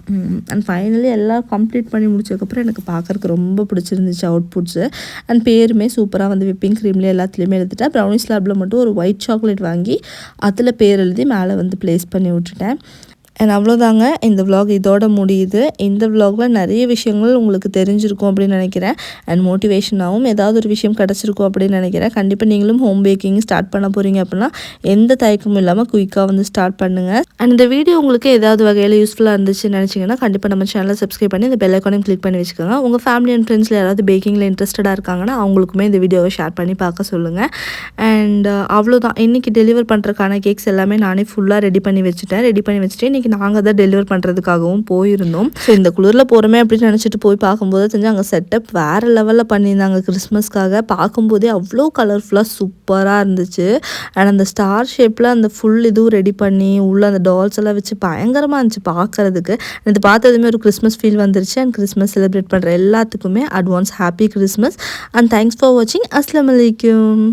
அண்ட் ஃபைனலி எல்லாம் கம்ப்ளீட் பண்ணி முடிச்சதுக்கப்புறம் எனக்கு பார்க்குறக்கு ரொம்ப பிடிச்சிருந்துச்சு அவுட்புட்ஸு. அண்ட் பேருமே சூப்பராக வந்து விப்பிங் க்ரீம்லேயே எல்லாத்துலேயுமே எடுத்துட்டேன். ப்ரௌனி ஸ்லாப்பில் மட்டும் ஒரு ஒயிட் சாக்லேட் வாங்கி அதில் பேர் எழுதி மேலே வந்து ப்ளேஸ் பண்ணி விட்டுட்டேன். அண்ட் அவ்வளோதாங்க, இந்த விலாக் இதோட முடியுது. இந்த விலாகில் நிறைய விஷயங்கள் உங்களுக்கு தெரிஞ்சிருக்கும் அப்படின்னு நினைக்கிறேன். அண்ட் மோட்டிவேஷனாகவும் ஏதாவது ஒரு விஷயம் கிடச்சிருக்கும் அப்படின்னு நினைக்கிறேன். கண்டிப்பாக நீங்களும் ஹோம் பேக்கிங் ஸ்டார்ட் பண்ண போகிறீங்க அப்படின்னா எந்த தயக்கமும் இல்லாமல் குயிக்காக வந்து ஸ்டார்ட் பண்ணுங்கள். அண்ட் இந்த வீடியோ உங்களுக்கு ஏதாவது வகையில் யூஸ்ஃபுல்லாக இருந்துச்சுன்னு நினச்சிங்கன்னா கண்டிப்பாக நம்ம சேனலை சப்ஸ்கிரைப் பண்ணி இந்த பெல் ஐக்கானையும் கிளிக் பண்ணி வச்சுக்கோங்க. உங்கள் ஃபேமிலி அண்ட் ஃப்ரெண்ட்ஸில் யாராவது பேக்கிங்கில் இன்ட்ரெஸ்டடாக இருக்காங்கன்னா அவங்களுக்குமே இந்த வீடியோவை ஷேர் பண்ணி பார்க்க சொல்லுங்கள். அண்ட் அவ்வளோதான், இன்றைக்கி டெலிவர் பண்ணுறதுக்கான கேக்ஸ் எல்லாமே நானே ஃபுல்லாக ரெடி பண்ணி வச்சுட்டு இன்றைக்கி நாங்கள் தான் டெலிவர் பண்ணுறதுக்காகவும் போயிருந்தோம். ஸோ இந்த குளிரில் போகிறோமே அப்படின்னு நினச்சிட்டு போய் பார்க்கும்போது தெரிஞ்சு அங்கே செட்டப் வேறு லெவலில் பண்ணியிருந்தாங்க. கிறிஸ்மஸ்க்காக பார்க்கும்போதே அவ்வளோ கலர்ஃபுல்லாக சூப்பராக இருந்துச்சு. அண்ட் அந்த ஸ்டார் ஷேப்பில் அந்த ஃபுல் இதுவும் ரெடி பண்ணி உள்ளே அந்த டால்ஸ் எல்லாம் வச்சு பயங்கரமாக இருந்துச்சு பார்க்குறதுக்கு. இது பார்த்ததுமே ஒரு கிறிஸ்மஸ் ஃபீல் வந்துருச்சு. அண்ட் கிறிஸ்மஸ் செலிப்ரேட் பண்ணுற எல்லாத்துக்குமே advance happy Christmas. And thanks for வாட்சிங். அஸ்ஸலாமு அலைக்கும்.